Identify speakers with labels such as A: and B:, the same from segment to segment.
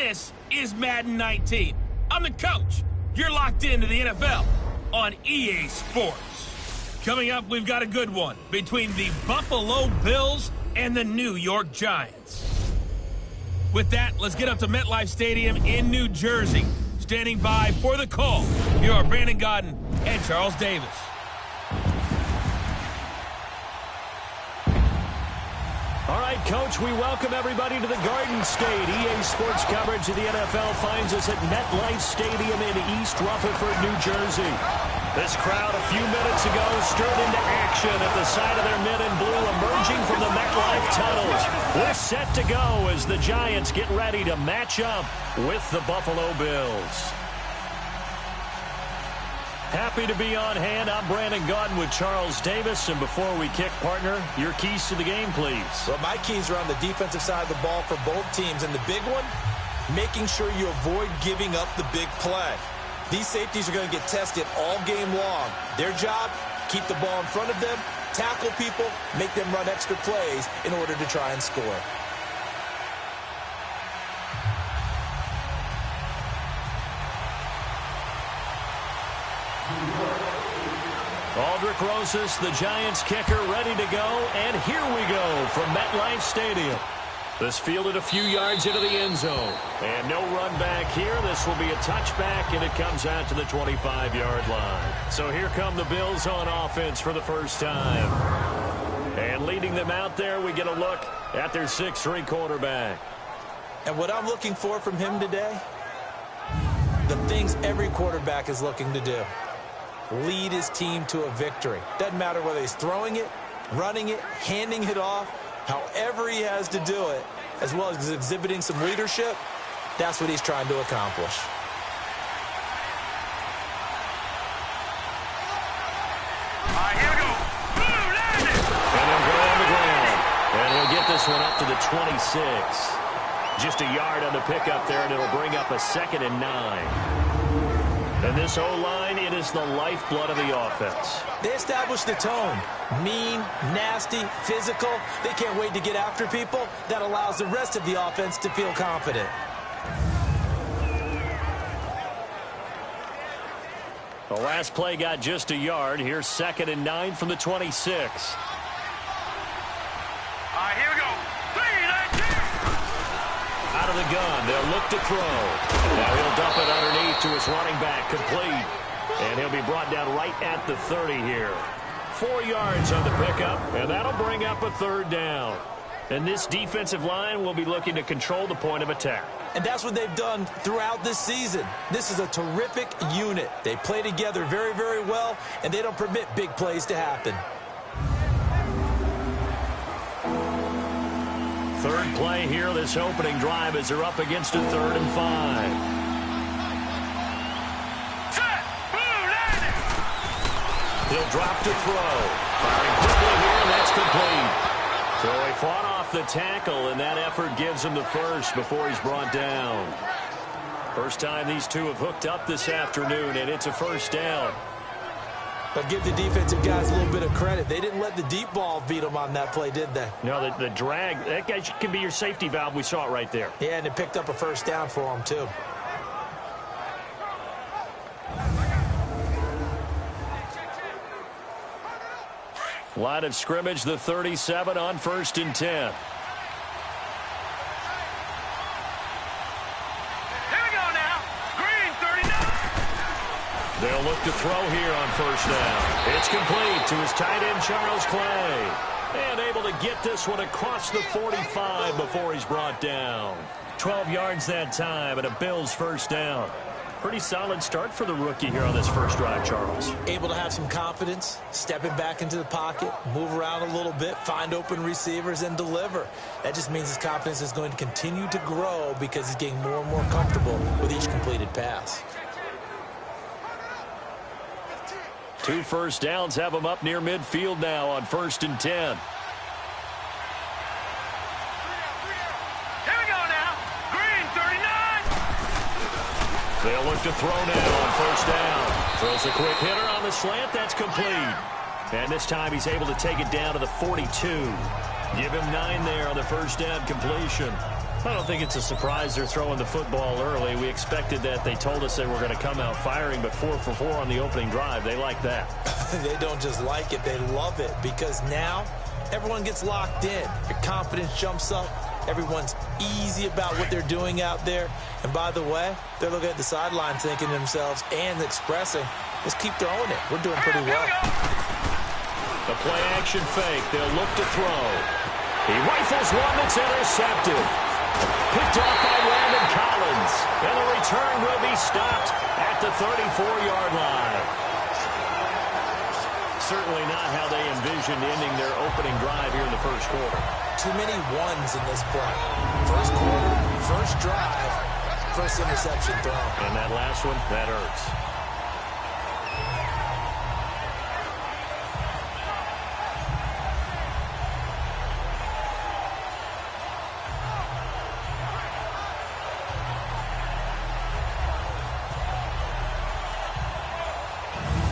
A: This is Madden 19. I'm the coach. You're locked into the NFL on EA Sports. Coming up, we've got a good one between the Buffalo Bills and the New York Giants. With that, let's get up to MetLife Stadium in New Jersey. Standing by for the call, here are Brandon Gaudin and Charles Davis.
B: All right, Coach, we welcome everybody to the Garden State. EA Sports coverage of the NFL finds us at MetLife Stadium in East Rutherford, New Jersey. This crowd a few minutes ago stirred into action at the side of their men in blue, emerging from the MetLife tunnels. We're set to go as the Giants get ready to match up with the Buffalo Bills. Happy to be on hand. I'm Brandon Gaudin with Charles Davis. And before we kick, partner, your keys to the game, please.
C: Well, my keys are on the defensive side of the ball for both teams. And the big one, making sure you avoid giving up the big play. These safeties are going to get tested all game long. Their job, keep the ball in front of them, tackle people, make them run extra plays in order to try and score.
B: Aldrick Rosas, the Giants kicker, ready to go. And here we go from MetLife Stadium. This fielded a few yards into the end zone. And no run back here. This will be a touchback, and it comes out to the 25-yard line. So here come the Bills on offense for the first time. And leading them out there, we get a look at their 6'3" quarterback.
C: And what I'm looking for from him today, the things every quarterback is looking to do. Lead his team to a victory. Doesn't matter whether he's throwing it, running it, handing it off, however he has to do it, as well as exhibiting some leadership, that's what he's trying to accomplish.
A: Here we go. Boom, landed.
B: And they'll go on the ground. And he'll get this one up to the 26. Just a yard on the pickup there, and it'll bring up a 2nd and 9. And this O-line, it is the lifeblood of the offense.
C: They establish the tone. Mean, nasty, physical. They can't wait to get after people. That allows the rest of the offense to feel confident.
B: The last play got just a yard. Here's 2nd and 9 from the 26.
A: Here we go. 3, 19.
B: Out of the gun, they'll look to throw. Now he'll dump it underneath to his running back, complete. And he'll be brought down right at the 30 here. 4 yards on the pickup, and that'll bring up a 3rd down. And this defensive line will be looking to control the point of attack.
C: And that's what they've done throughout this season. This is a terrific unit. They play together very, very well, and they don't permit big plays to happen.
B: 3rd play here, this opening drive, as they're up against a 3rd and 5.
A: Set. Boom, landed.
B: He'll drop to throw. Firing quickly here, and that's complete. So he fought off the tackle, and that effort gives him the first before he's brought down. First time these two have hooked up this afternoon, and it's a 1st down.
C: But give the defensive guys a little bit of credit. They didn't let the deep ball beat them on that play, did they?
B: No, the drag, that guy can be your safety valve. We saw it right there.
C: Yeah, and it picked up a 1st down for them, too.
B: Line of scrimmage, the 37 on 1st and 10. They'll look to throw here on 1st down. It's complete to his tight end, Charles Clay. And able to get this one across the 45 before he's brought down. 12 yards that time and a Bills 1st down. Pretty solid start for the rookie here on this first drive, Charles.
C: Able to have some confidence, stepping back into the pocket, move around a little bit, find open receivers, and deliver. That just means his confidence is going to continue to grow because he's getting more and more comfortable with each completed pass.
B: 2 1st downs have him up near midfield now on 1st and 10.
A: Here we go now. Green, 39.
B: They'll look to throw now on 1st down. Throws a quick hitter on the slant. That's complete. And this time he's able to take it down to the 42. Give him 9 there on the 1st down completion. I don't think it's a surprise they're throwing the football early. We expected that. They told us they were going to come out firing, but 4 for 4 on the opening drive. They like that.
C: They don't just like it, they love it, because now everyone gets locked in. Your confidence jumps up. Everyone's easy about what they're doing out there. And by the way, they're looking at the sideline thinking to themselves and expressing, let's keep throwing it. We're doing pretty well.
B: The play action fake. They'll look to throw. He rifles one that's intercepted. Picked off by Landon Collins. And the return will be stopped at the 34-yard line. Certainly not how they envisioned ending their opening drive here in the first quarter.
C: Too many ones in this play. First quarter, first drive, first interception throw.
B: And that last one, that hurts.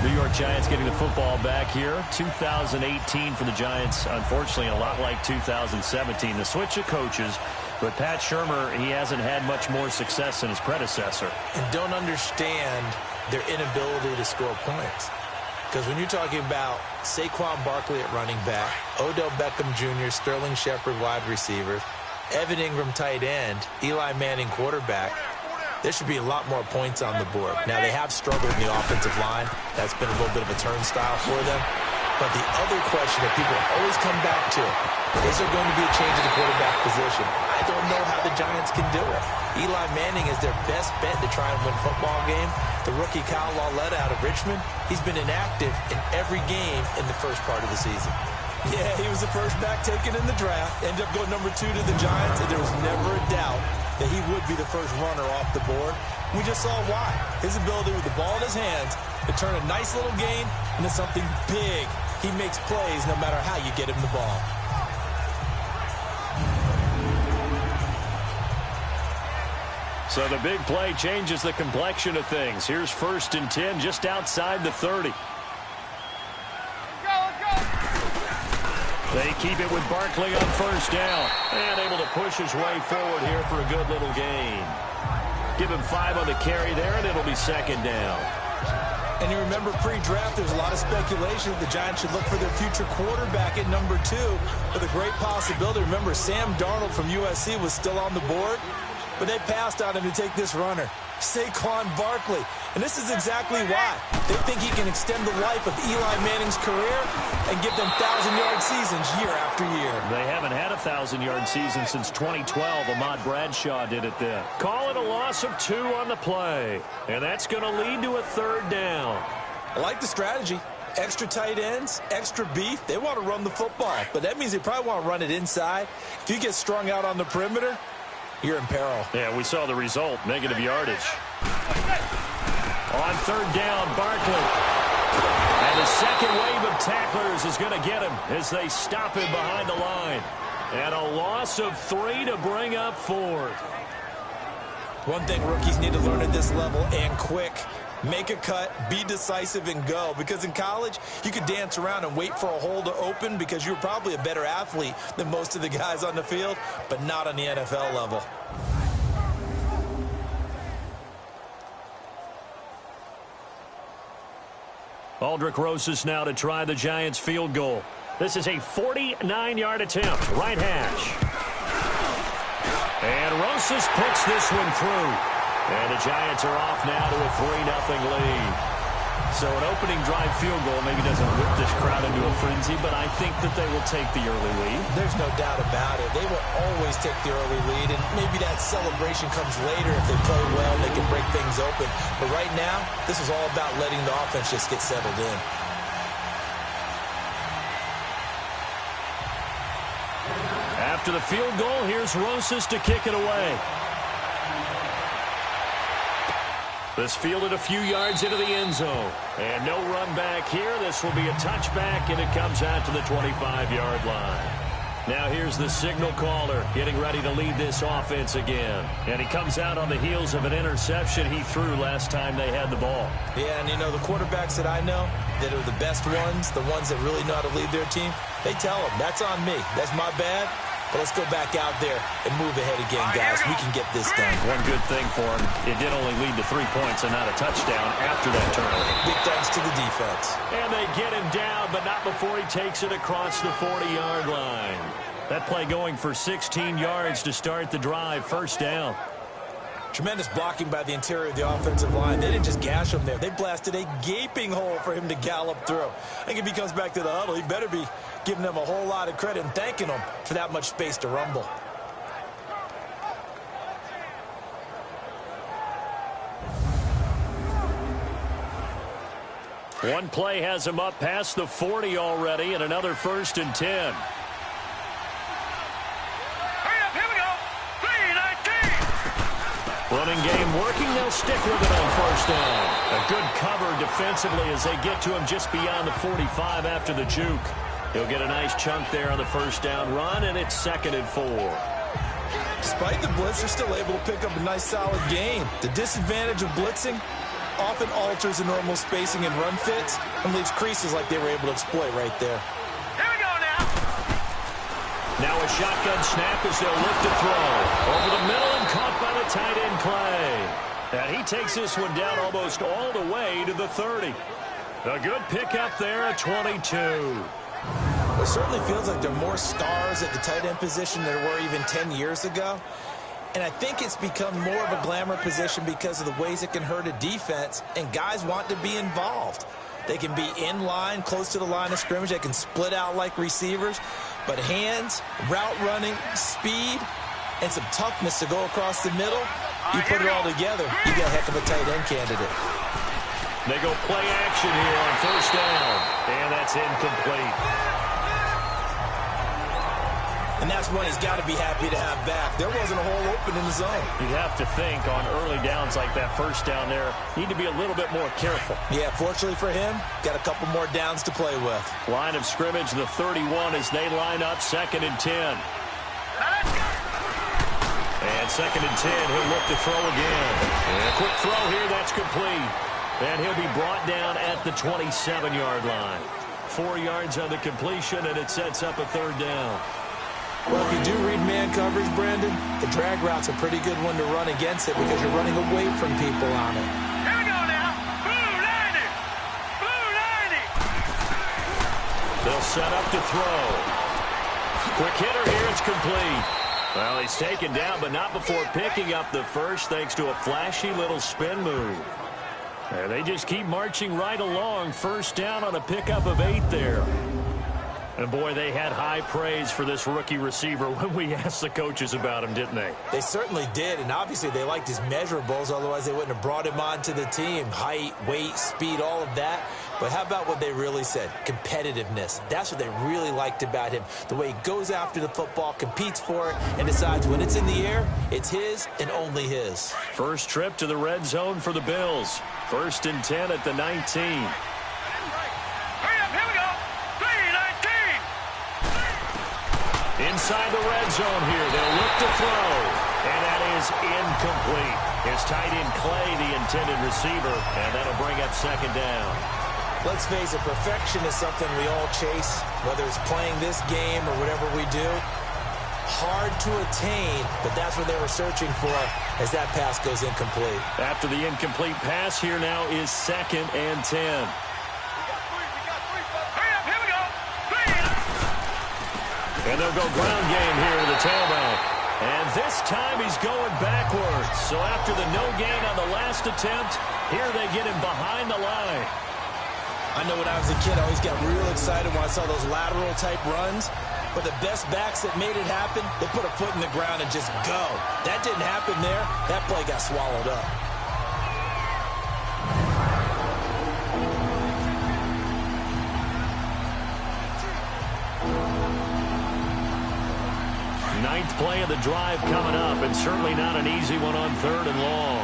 B: New York Giants getting the football back here. 2018 for the Giants, unfortunately, a lot like 2017. The switch of coaches, but Pat Shurmur, he hasn't had much more success than his predecessor.
C: And don't understand their inability to score points. Because when you're talking about Saquon Barkley at running back, Odell Beckham Jr., Sterling Shepard wide receivers, Evan Ingram tight end, Eli Manning quarterback, there should be a lot more points on the board. Now, they have struggled in the offensive line. That's been a little bit of a turnstile for them. But the other question that people always come back to, is there going to be a change in the quarterback position? I don't know how the Giants can do it. Eli Manning is their best bet to try and win football game. The rookie Kyle Lauletta out of Richmond, he's been inactive in every game in the first part of the season. Yeah, he was the first back taken in the draft. Ended up going number 2 to the Giants, and there was never a doubt that he would be the first runner off the board. We just saw why. His ability with the ball in his hands to turn a nice little gain into something big. He makes plays no matter how you get him the ball.
B: So the big play changes the complexion of things. Here's 1st and 10 just outside the 30. They keep it with Barkley on first down. And able to push his way forward here for a good little gain. Give him 5 on the carry there, and it'll be 2nd down.
C: And you remember pre-draft, there's a lot of speculation that the Giants should look for their future quarterback at number 2 with a great possibility. Remember, Sam Darnold from USC was still on the board, but they passed on him to take this runner, Saquon Barkley. And this is exactly why. They think he can extend the life of Eli Manning's career and give them 1,000-yard seasons year after year.
B: They haven't had a 1,000-yard season since 2012. Ahmad Bradshaw did it then. Call it a loss of 2 on the play. And that's going to lead to a 3rd down.
C: I like the strategy. Extra tight ends, extra beef. They want to run the football, but that means they probably want to run it inside. If you get strung out on the perimeter, you're in peril.
B: Yeah, we saw the result, negative yardage. On 3rd down, Barkley. And the second wave of tacklers is going to get him as they stop him behind the line. And a loss of 3 to bring up 4th.
C: One thing rookies need to learn at this level, and quick. Make a cut, be decisive, and go. Because in college, you could dance around and wait for a hole to open because you're probably a better athlete than most of the guys on the field, but not on the NFL level.
B: Aldrick Rosas now to try the Giants field goal. This is a 49-yard attempt, right hash. And Rosas puts this one through. And the Giants are off now to a 3-0 lead. So an opening drive field goal maybe doesn't whip this crowd into a frenzy, but I think that they will take the early lead.
C: There's no doubt about it. They will always take the early lead, and maybe that celebration comes later if they play well and they can break things open. But right now, this is all about letting the offense just get settled in.
B: After the field goal, here's Rosas to kick it away. This fielded a few yards into the end zone. And no run back here. This will be a touchback, and it comes out to the 25-yard line. Now here's the signal caller getting ready to lead this offense again. And he comes out on the heels of an interception he threw last time they had the ball.
C: Yeah, and you know, the quarterbacks that I know that are the best ones, the ones that really know how to lead their team, they tell them, that's on me. That's my bad. But let's go back out there and move ahead again, guys. We can get this done.
B: One good thing for him, it did only lead to 3 points and not a touchdown after that turnover.
C: Big thanks to the defense.
B: And they get him down, but not before he takes it across the 40-yard line. That play going for 16 yards to start the drive. First down.
C: Tremendous blocking by the interior of the offensive line. They didn't just gash him there. They blasted a gaping hole for him to gallop through. I think if he comes back to the huddle, he better be giving them a whole lot of credit and thanking them for that much space to rumble.
B: One play has him up past the 40 already, and another 1st and 10. Running game working. They'll stick with it on first down. A good cover defensively as they get to him just beyond the 45 after the juke. He'll get a nice chunk there on the first down run, and it's 2nd and 4.
C: Despite the blitz, they're still able to pick up a nice solid gain. The disadvantage of blitzing often alters the normal spacing and run fits and leaves creases like they were able to exploit right there.
B: Now a shotgun snap as they'll look to throw. Over the middle and caught by the tight end Clay. And he takes this one down almost all the way to the 30. A good pickup there at 22.
C: It certainly feels like there are more stars at the tight end position than there were even 10 years ago. And I think it's become more of a glamour position because of the ways it can hurt a defense, and guys want to be involved. They can be in line, close to the line of scrimmage. They can split out like receivers. But hands, route running, speed, and some toughness to go across the middle, you put it all together, you got a heck of a tight end candidate.
B: They go play action here on first down, and that's incomplete.
C: And that's one he's got to be happy to have back. There wasn't a hole open in the zone.
B: You'd have to think on early downs like that first down there, need to be a little bit more careful.
C: Yeah, fortunately for him, got a couple more downs to play with.
B: Line of scrimmage, the 31 as they line up, 2nd and 10. And 2nd and 10, he'll look to throw again. And a quick throw here, that's complete. And he'll be brought down at the 27-yard line. 4 yards on the completion, and it sets up a 3rd down.
C: Well, if you do read man coverage, Brandon, the drag route's a pretty good one to run against it because you're running away from people on it.
D: Here we go now. Blue 90. Blue 90.
B: They'll set up to throw. Quick hitter here, it's complete. Well, he's taken down, but not before picking up the first thanks to a flashy little spin move. And they just keep marching right along. First down on a pickup of 8 there. And, boy, they had high praise for this rookie receiver when we asked the coaches about him, didn't they?
C: They certainly did, and obviously they liked his measurables. Otherwise, they wouldn't have brought him onto the team. Height, weight, speed, all of that. But how about what they really said? Competitiveness. That's what they really liked about him. The way he goes after the football, competes for it, and decides when it's in the air, it's his and only his.
B: First trip to the red zone for the Bills. 1st and 10 at the 19. Inside the red zone here, they'll look to throw, and that is incomplete. It's tight end Clay, the intended receiver, and that'll bring up 2nd down.
C: Let's face it, perfection is something we all chase, whether it's playing this game or whatever we do. Hard to attain, but that's what they were searching for as that pass goes incomplete.
B: After the incomplete pass, here now is 2nd and 10. And they'll go ground game here to the tailback. And this time he's going backwards. So after the no gain on the last attempt, here they get him behind the line.
C: I know when I was a kid, I always got real excited when I saw those lateral type runs. But the best backs that made it happen, they put a foot in the ground and just go. That didn't happen there. That play got swallowed up.
B: Ninth play of the drive coming up, and certainly not an easy one on 3rd and long.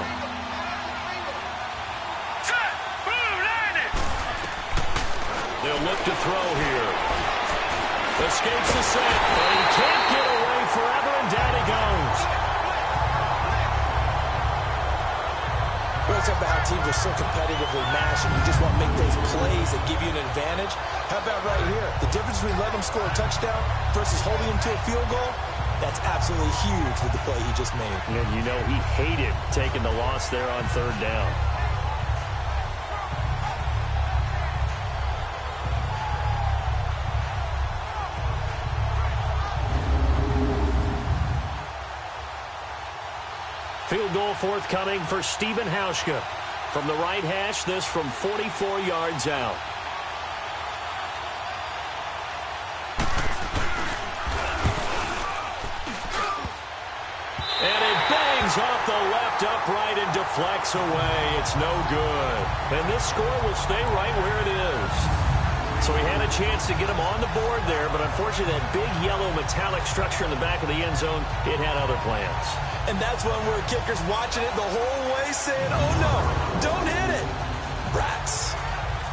B: They'll look to throw here. Escapes the set, but he can't get away forever, and down he goes.
C: Well, it's about how teams are so competitively matched, and you just want to make those plays that give you an advantage. How about right here? The difference between letting them score a touchdown versus holding them to a field goal, That's absolutely huge with the play he just made.
B: And you know he hated taking the loss there on third down. Field goal forthcoming for Stephen Hauschka. From the right hash, this from 44 yards out. And it bangs off the left upright and deflects away. It's no good. And this score will stay right where it is. So he had a chance to get him on the board there, but unfortunately that big yellow metallic structure in the back of the end zone, it had other plans.
C: And that's one where kicker's watching it the whole way saying, oh no, don't hit it. Rats.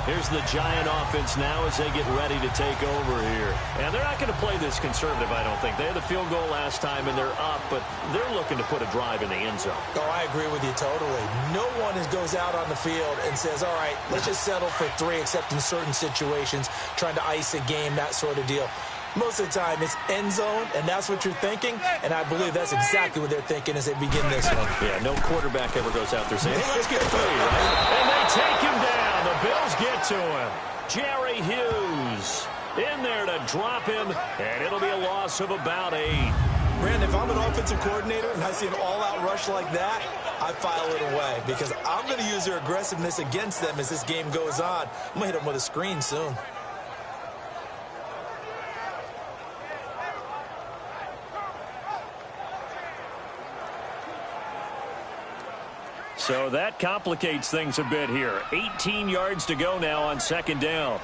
B: Here's the Giant offense now as they get ready to take over here. And they're not going to play this conservative, I don't think. They had the field goal last time, and they're up, but they're looking to put a drive in the end zone.
C: Oh, I agree with you totally. No one goes out on the field and says, all right, let's just settle for 3, except in certain situations, trying to ice a game, that sort of deal. Most of the time, it's end zone, and that's what you're thinking, and I believe that's exactly what they're thinking as they begin this one.
B: Yeah, no quarterback ever goes out there saying, hey, let's get 3, right? And they take him down. The Bills get to him. Jerry Hughes in there to drop him, and it'll be a loss of about 8.
C: Brandon, if I'm an offensive coordinator and I see an all-out rush like that, I file it away because I'm going to use their aggressiveness against them as this game goes on. I'm going to hit them with a screen soon.
B: So that complicates things a bit here. 18 yards to go now on second down.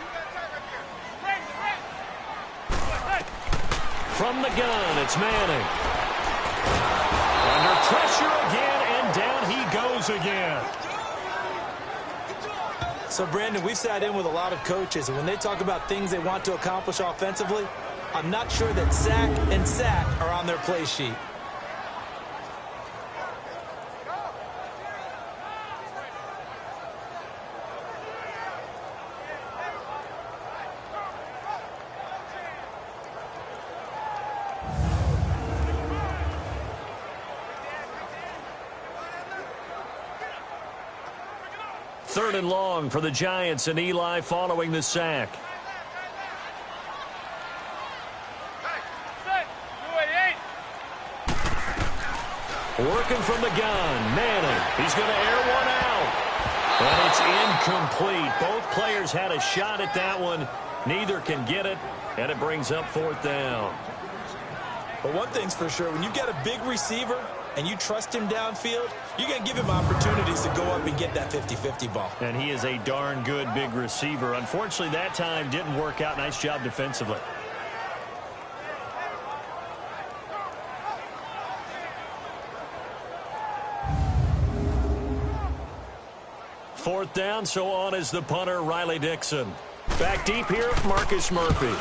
B: From the gun, it's Manning. Under pressure again, and down he goes again.
C: So, Brandon, we've sat in with a lot of coaches, and when they talk about things they want to accomplish offensively, I'm not sure that sack and sack are on their play sheet.
B: Third and long for the Giants, and Eli following the sack. Working from the gun, Manning. He's going to air one out. And it's incomplete. Both players had a shot at that one. Neither can get it, and it brings up fourth down.
C: But one thing's for sure, when you've got a big receiver and you trust him downfield, you're going to give him opportunities to go up and get that 50-50 ball.
B: And he is a darn good big receiver. Unfortunately, that time didn't work out. Nice job defensively. Fourth down, so on is the punter, Riley Dixon. Back deep here, Marcus Murphy.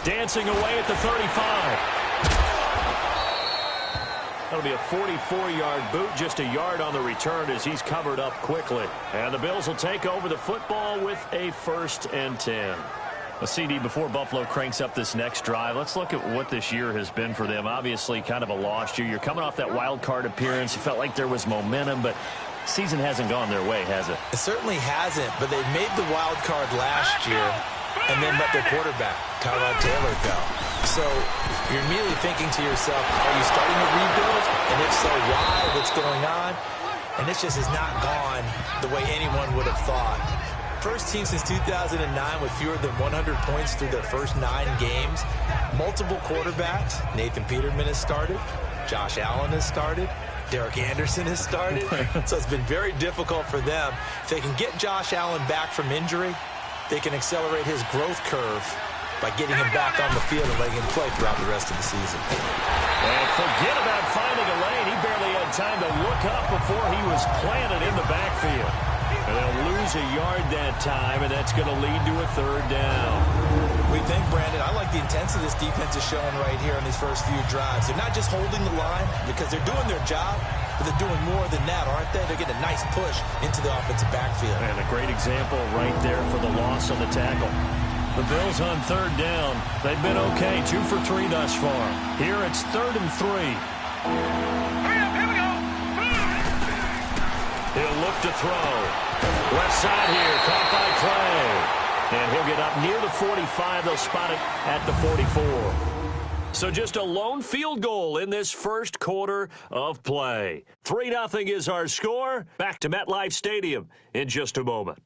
B: Dancing away at the 35. That'll be a 44-yard boot, just a yard on the return as he's covered up quickly. And the Bills will take over the football with a 1st and 10. A CD before Buffalo cranks up this next drive. Let's look at what this year has been for them. Obviously, kind of a lost year. You're coming off that wild card appearance. You felt like there was momentum, but season hasn't gone their way, has it?
C: It certainly hasn't, but they made the wild card last year and then let their quarterback, Tyrod Taylor, go. So you're immediately thinking to yourself, are you starting to rebuild? And if so, why? What's going on? And this just has not gone the way anyone would have thought. First team since 2009 with fewer than 100 points through their first 9 games. Multiple quarterbacks. Nathan Peterman has started. Josh Allen has started. Derek Anderson has started. So it's been very difficult for them. If they can get Josh Allen back from injury, they can accelerate his growth curve by getting him back on the field and letting him play throughout the rest of the season.
B: And forget about finding a lane. He barely had time to look up before he was planted in the backfield. And they'll lose a yard that time, and that's going to lead to a 3rd down.
C: We think, Brandon, I like the intensity this defense is showing right here in these first few drives. They're not just holding the line because they're doing their job, but they're doing more than that, aren't they? They're getting a nice push into the offensive backfield.
B: And a great example right there for the loss on the tackle. The Bills on third down. They've been okay, 2 for 3 thus far. Here it's 3rd and 3.
D: Hurry up, here we go.
B: He'll look to throw. Left side here, caught by Clay. And he'll get up near the 45. They'll spot it at the 44. So just a lone field goal in this first quarter of play. 3-0 is our score. Back to MetLife Stadium in just a moment.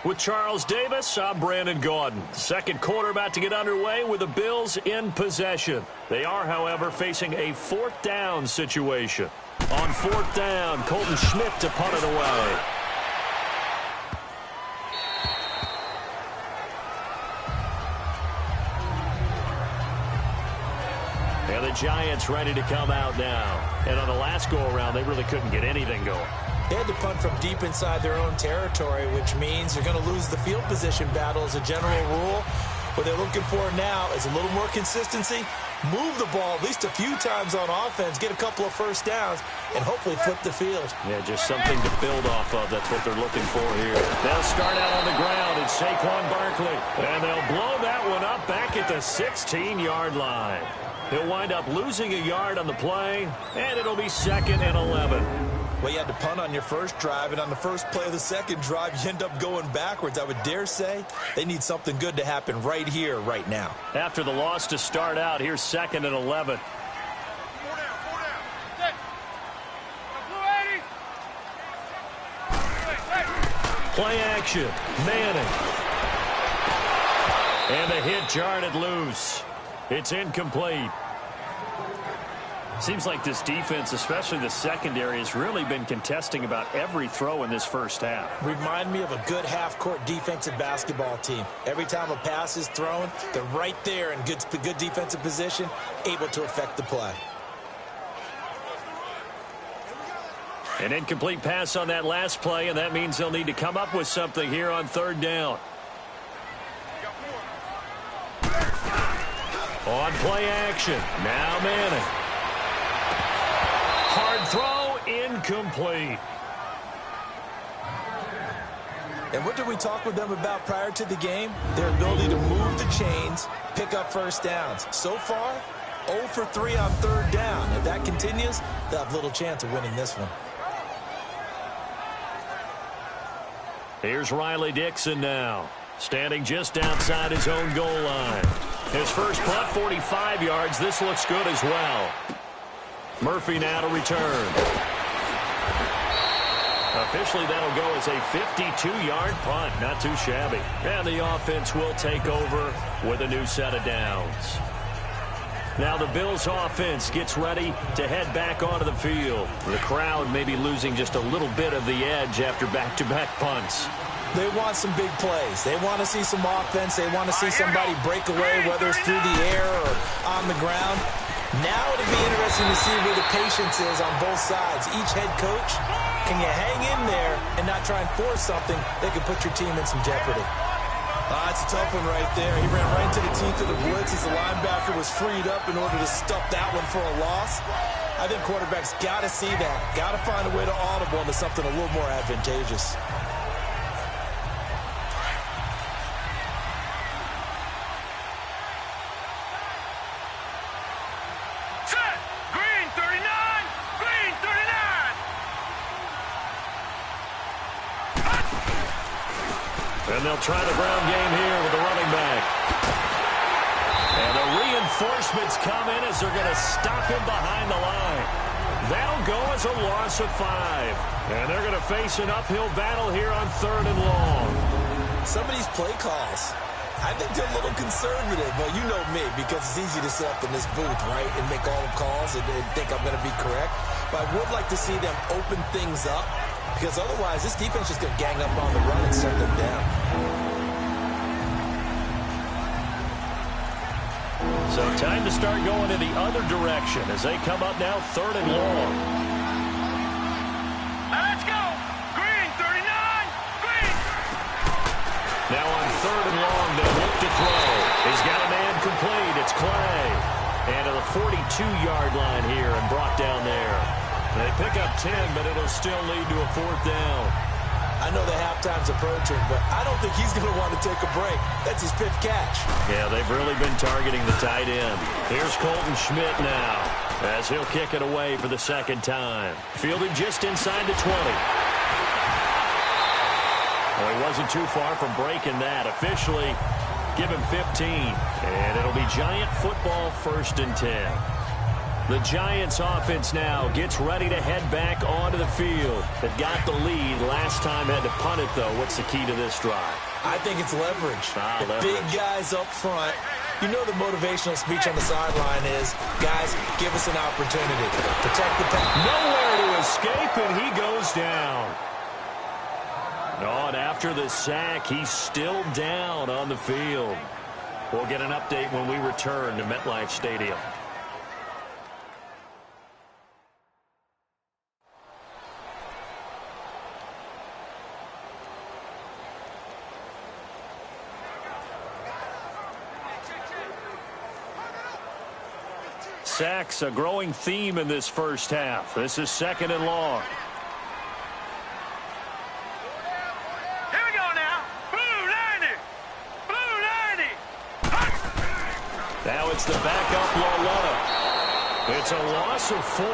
B: With Charles Davis, I'm Brandon Gaudin. Second quarter about to get underway with the Bills in possession. They are, however, facing a 4th down situation. On 4th down, Colton Schmidt to punt it away. And the Giants ready to come out now. And on the last go-around, they really couldn't get anything going.
C: They had to punt from deep inside their own territory, which means they're going to lose the field position battle as a general rule. What they're looking for now is a little more consistency, move the ball at least a few times on offense, get a couple of first downs, and hopefully flip the field.
B: Yeah, just something to build off of. That's what they're looking for here. They'll start out on the ground. It's Saquon Barkley. And they'll blow that one up back at the 16-yard line. He'll wind up losing a yard on the play, and it'll be 2nd and 11.
C: Well, you had to punt on your first drive, and on the first play of the second drive, you end up going backwards. I would dare say they need something good to happen right here, right now.
B: After the loss to start out, here's 2nd and 11. Play action. Manning. And the hit jarred it loose. It's incomplete. Seems like this defense, especially the secondary, has really been contesting about every throw in this first half.
C: Remind me of a good half-court defensive basketball team. Every time a pass is thrown, they're right there in good defensive position, able to affect the play.
B: An incomplete pass on that last play, and that means they'll need to come up with something here on 3rd down. On play action. Now Manning. Hard throw, incomplete.
C: And what did we talk with them about prior to the game? Their ability to move the chains, pick up first downs. So far, 0 for 3 on 3rd down. If that continues, they'll have little chance of winning this one.
B: Here's Riley Dixon now, standing just outside his own goal line. His first punt, 45 yards. This looks good as well. Murphy now to return. Officially, that'll go as a 52-yard punt. Not too shabby. And the offense will take over with a new set of downs. Now the Bills offense gets ready to head back onto the field. The crowd may be losing just a little bit of the edge after back-to-back punts.
C: They want some big plays. They want to see some offense. They want to see somebody break away, whether it's through the air or on the ground. Now it'll be interesting to see where the patience is on both sides. Each head coach, can you hang in there and not try and force something that could put your team in some jeopardy? That's a tough one right there. He ran right into the teeth of the blitz as the linebacker was freed up in order to stuff that one for a loss. I think quarterbacks got to see that. Got to find a way to audible into something a little more advantageous.
B: And they'll try the ground game here with the running back. And the reinforcements come in as they're going to stop him behind the line. That'll go as a loss of 5. And they're going to face an uphill battle here on 3rd and long.
C: Some of these play calls, I think they're a little conservative. Well, you know me, because it's easy to sit up in this booth, right, and make all the calls and think I'm going to be correct. But I would like to see them open things up, because otherwise this defense is going to gang up on the run and shut them down.
B: So time to start going in the other direction as they come up now 3rd and long.
D: Let's go! Green, 39! Green!
B: Now on 3rd and long, they'll look to throw. He's got a man complete. It's Clay. And to the 42-yard line here and brought down there. They pick up 10, but it'll still lead to a 4th down.
C: I know the halftime's approaching, but I don't think he's going to want to take a break. That's his 5th catch.
B: Yeah, they've really been targeting the tight end. Here's Colton Schmidt now, as he'll kick it away for the 2nd time. Fielded just inside the 20. Well, he wasn't too far from breaking that. Officially, give him 15. And it'll be Giant football, 1st and 10. The Giants offense now gets ready to head back onto the field. They've got the lead. Last time had to punt it, though. What's the key to this drive?
C: I think it's leverage. The
B: leverage.
C: Big guys up front. You know the motivational speech on the sideline is, guys, give us an opportunity. Protect the pass.
B: Nowhere to escape, and he goes down. Oh, and after the sack, he's still down on the field. We'll get an update when we return to MetLife Stadium. Sacks, a growing theme in this first half. This is 2nd and long.
D: Here we go now. Blue 90. Blue 90.
B: Now it's the backup Loletta. It's a loss of 4.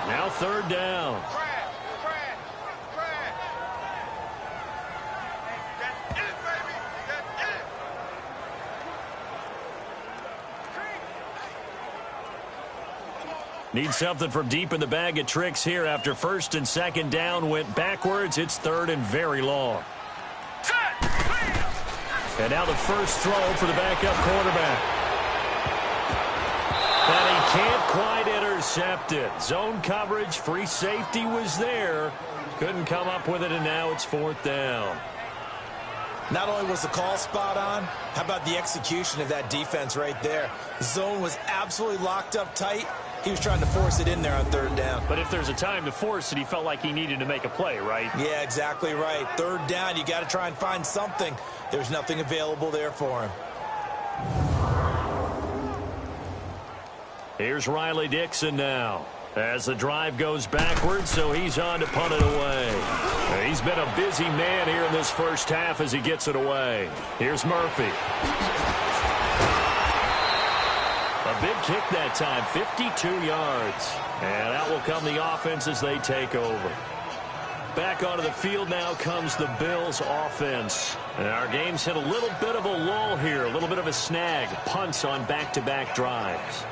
B: Now 3rd down. Need something from deep in the bag of tricks here after 1st and 2nd down went backwards. It's 3rd and very long. And now the first throw for the backup quarterback. And he can't quite intercept it. Zone coverage, free safety was there. Couldn't come up with it, and now it's 4th down.
C: Not only was the call spot on, how about the execution of that defense right there? Zone was absolutely locked up tight. He was trying to force it in there on 3rd down.
B: But if there's a time to force it, he felt like he needed to make a play, right?
C: Yeah, exactly right. 3rd down, you got to try and find something. There's nothing available there for him.
B: Here's Riley Dixon now, as the drive goes backwards, so he's on to punt it away. He's been a busy man here in this first half as he gets it away. Here's Murphy. A big kick that time, 52 yards. And out will come the offense as they take over. Back onto the field now comes the Bills offense. And our game's hit a little bit of a lull here, a little bit of a snag. Punts on back-to-back drives.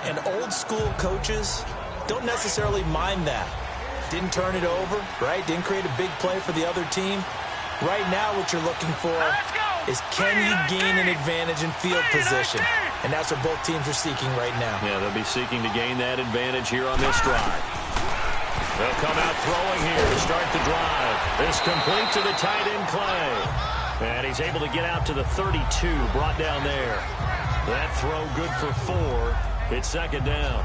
C: And old school coaches don't necessarily mind that. Didn't turn it over, right? Didn't create a big play for the other team. Right now what you're looking for is, can you gain an advantage in field position? And that's what both teams are seeking right now.
B: Yeah, they'll be seeking to gain that advantage here on this drive. They'll come out throwing here to start the drive. This complete to the tight end Clay. And he's able to get out to the 32, brought down there. That throw good for 4. It's 2nd down.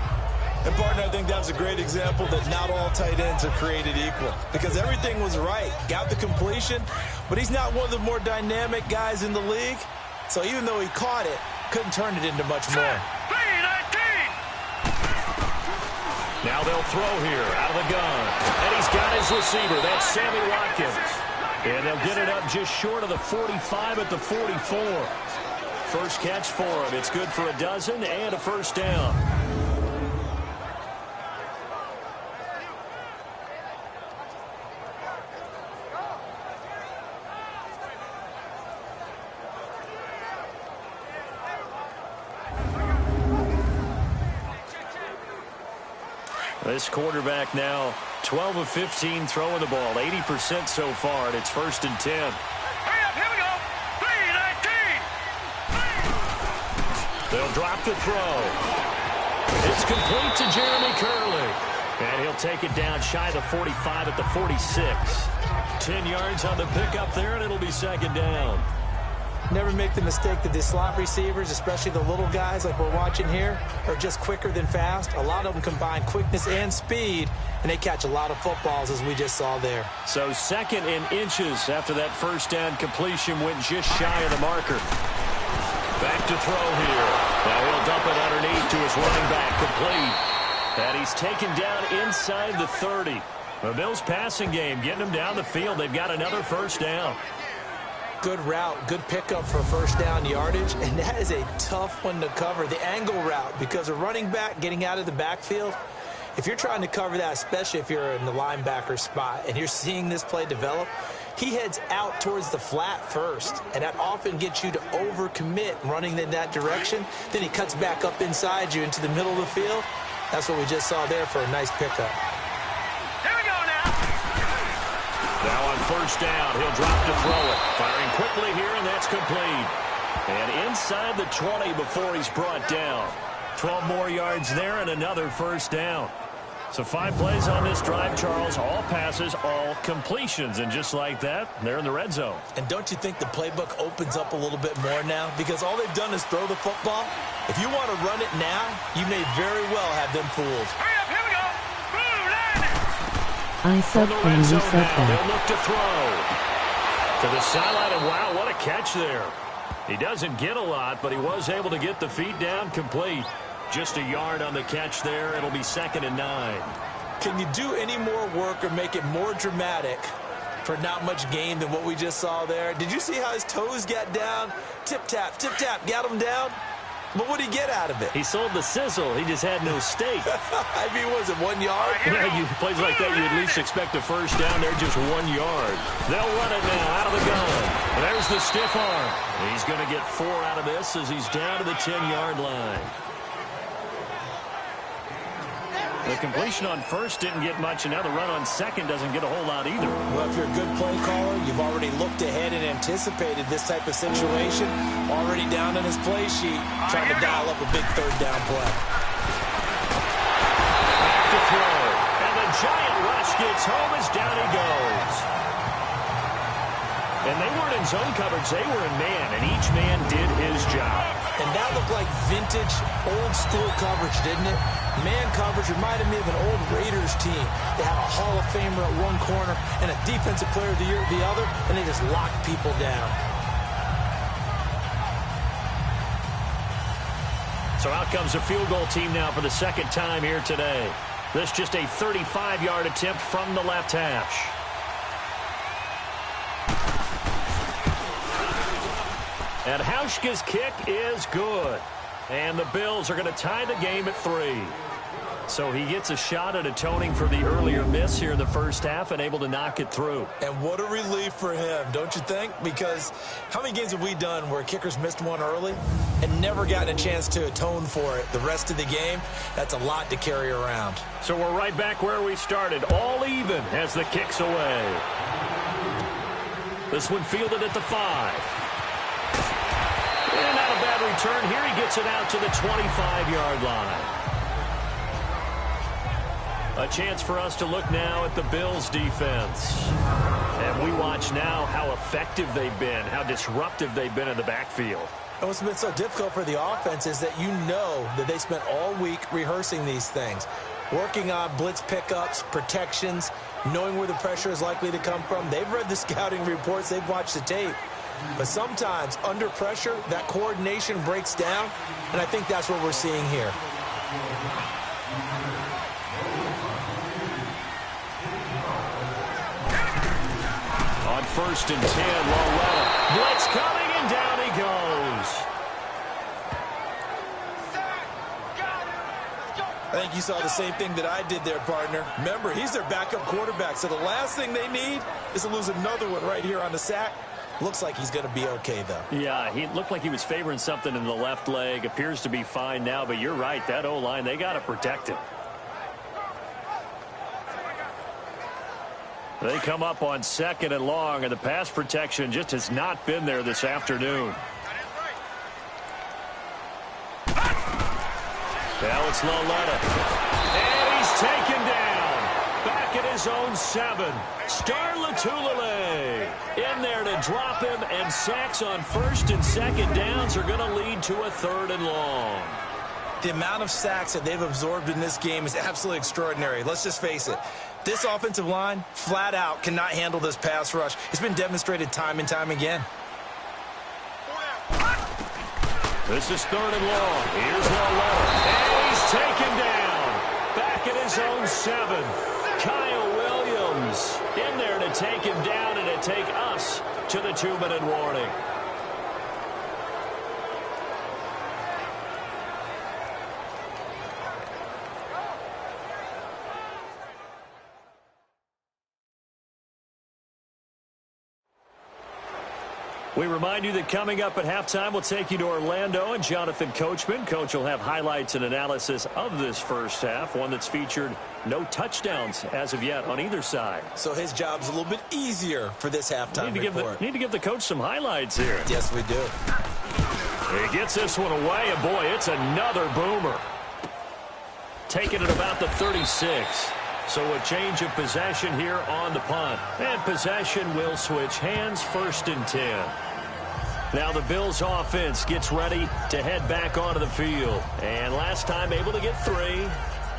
C: And, partner, I think that's a great example that not all tight ends are created equal. Because everything was right. Got the completion, but he's not one of the more dynamic guys in the league. So even though he caught it, couldn't turn it into much more.
B: Now they'll throw here out of the gun. And he's got his receiver. That's Sammy Watkins. And they'll get it up just short of the 45 at the 44. First catch for him. It's good for a dozen and a 1st down. This quarterback now 12 of 15 throwing the ball, 80% so far, and it's 1st and 10.
D: Hurry up, here we go. 3-19.
B: They'll drop the throw. It's complete to Jeremy Curley. And he'll take it down shy of the 45 at the 46. 10 yards on the pickup there, and it'll be 2nd down.
C: Never make the mistake that the slot receivers, especially the little guys like we're watching here, are just quicker than fast. A lot of them combine quickness and speed, and they catch a lot of footballs, as we just saw there.
B: So 2nd and inches after that 1st down completion went just shy of the marker. Back to throw here. Now he'll dump it underneath to his running back, complete. And he's taken down inside the 30. The Bills passing game, getting them down the field. They've got another first down.
C: Good route, good pickup for first down yardage, and that is a tough one to cover, the angle route, because a running back getting out of the backfield, if you're trying to cover that, especially if you're in the linebacker spot and you're seeing this play develop, he heads out towards the flat first, and that often gets you to overcommit running in that direction. Then he cuts back up inside you into the middle of the field. That's what we just saw there for a nice pickup.
D: Here we go now.
B: Now on first down, he'll drop to throw it. Firing quickly here, and that's complete. And inside the 20 before he's brought down. 12 more yards there and another first down. So 5 plays on this drive, Charles. All passes, all completions. And just like that, they're in the red zone.
C: And don't you think the playbook opens up a little bit more now? Because all they've done is throw the football. If you want to run it now, you may very well have them fooled.
D: Hurry up, here we go. Blue line it.
E: I
B: From
E: said
B: the
E: and
B: red
E: you
B: zone
E: said
B: now, they'll
E: that.
B: look to throw. To the sideline, and wow, what a catch there. He doesn't get a lot, but he was able to get the feet down complete. Just a yard on the catch there. It'll be 2nd and 9.
C: Can you do any more work or make it more dramatic for not much gain than what we just saw there? Did you see how his toes got down? Tip-tap, got him down. But what did he get out of it?
B: He sold the sizzle. He just had no steak.
C: I mean, was it 1 yard?
B: Yeah, you plays like that, you at least expect a first down there, just 1 yard. They'll run it now out of the gun. And there's the stiff arm. He's going to get 4 out of this as he's down to the 10-yard line. The completion on first didn't get much, and now the run on second doesn't get a whole lot either.
C: Well, if you're a good play caller, you've already looked ahead and anticipated this type of situation. Already down in his play sheet, trying to dial up a big third down play.
B: Back to throw. And the giant rush gets home as down he goes. And they weren't in zone coverage, they were in man, and each man did his job.
C: And that looked like vintage, old-school coverage, didn't it? Man coverage reminded me of an old Raiders team. They had a Hall of Famer at one corner and a Defensive Player of the Year at the other, and they just locked people down.
B: So out comes a field goal team now for the second time here today. This just a 35-yard attempt from the left hash. And Hauschka's kick is good. And the Bills are going to tie the game at 3. So he gets a shot at atoning for the earlier miss here in the first half and able to knock it through.
C: And what a relief for him, don't you think? Because how many games have we done where kickers missed one early and never gotten a chance to atone for it the rest of the game? That's a lot to carry around.
B: So we're right back where we started, all even as the kick's away. This one fielded at the 5. And not a bad return here. He gets it out to the 25-yard line. A chance for us to look now at the Bills' defense. And we watch now how effective they've been, how disruptive they've been in the backfield.
C: And what's been so difficult for the offense is that you know that they spent all week rehearsing these things, working on blitz pickups, protections, knowing where the pressure is likely to come from. They've read the scouting reports. They've watched the tape. But sometimes, under pressure, that coordination breaks down, and I think that's what we're seeing here.
B: On 1st and 10, Loretta. Blitz coming, and down he goes.
C: I think you saw the same thing that I did there, partner. Remember, he's their backup quarterback, so the last thing they need is to lose another one right here on the sack. Looks like he's going to be okay, though.
B: Yeah, he looked like he was favoring something in the left leg. Appears to be fine now, but you're right. That O-line, they got to protect him. They come up on 2nd and long, and the pass protection just has not been there this afternoon. Now it's Loletta. And he's taken down. Back at his own 7. Star Lotulelei in there to drop him, and sacks on 1st and 2nd downs are going to lead to a 3rd and long.
C: The amount of sacks that they've absorbed in this game is absolutely extraordinary. Let's just face it. This offensive line, flat out, cannot handle this pass rush. It's been demonstrated time and time again.
B: This is 3rd and long. Here's Loletta. And he's taken down. Back his own 7. Kyle Williams in there to take him down and to take us to the 2-minute warning. We remind you that coming up at halftime, we'll take you to Orlando and Jonathan Coachman. Coach will have highlights and analysis of this first half, one that's featured no touchdowns as of yet on either side.
C: So his job's a little bit easier for this halftime report.
B: Need to give the coach some highlights here.
C: Yes, we do.
B: He gets this one away, and boy, it's another boomer. Taking it about the 36. So a change of possession here on the punt. And possession will switch hands, 1st and 10. Now the Bills offense gets ready to head back onto the field. And last time able to get 3.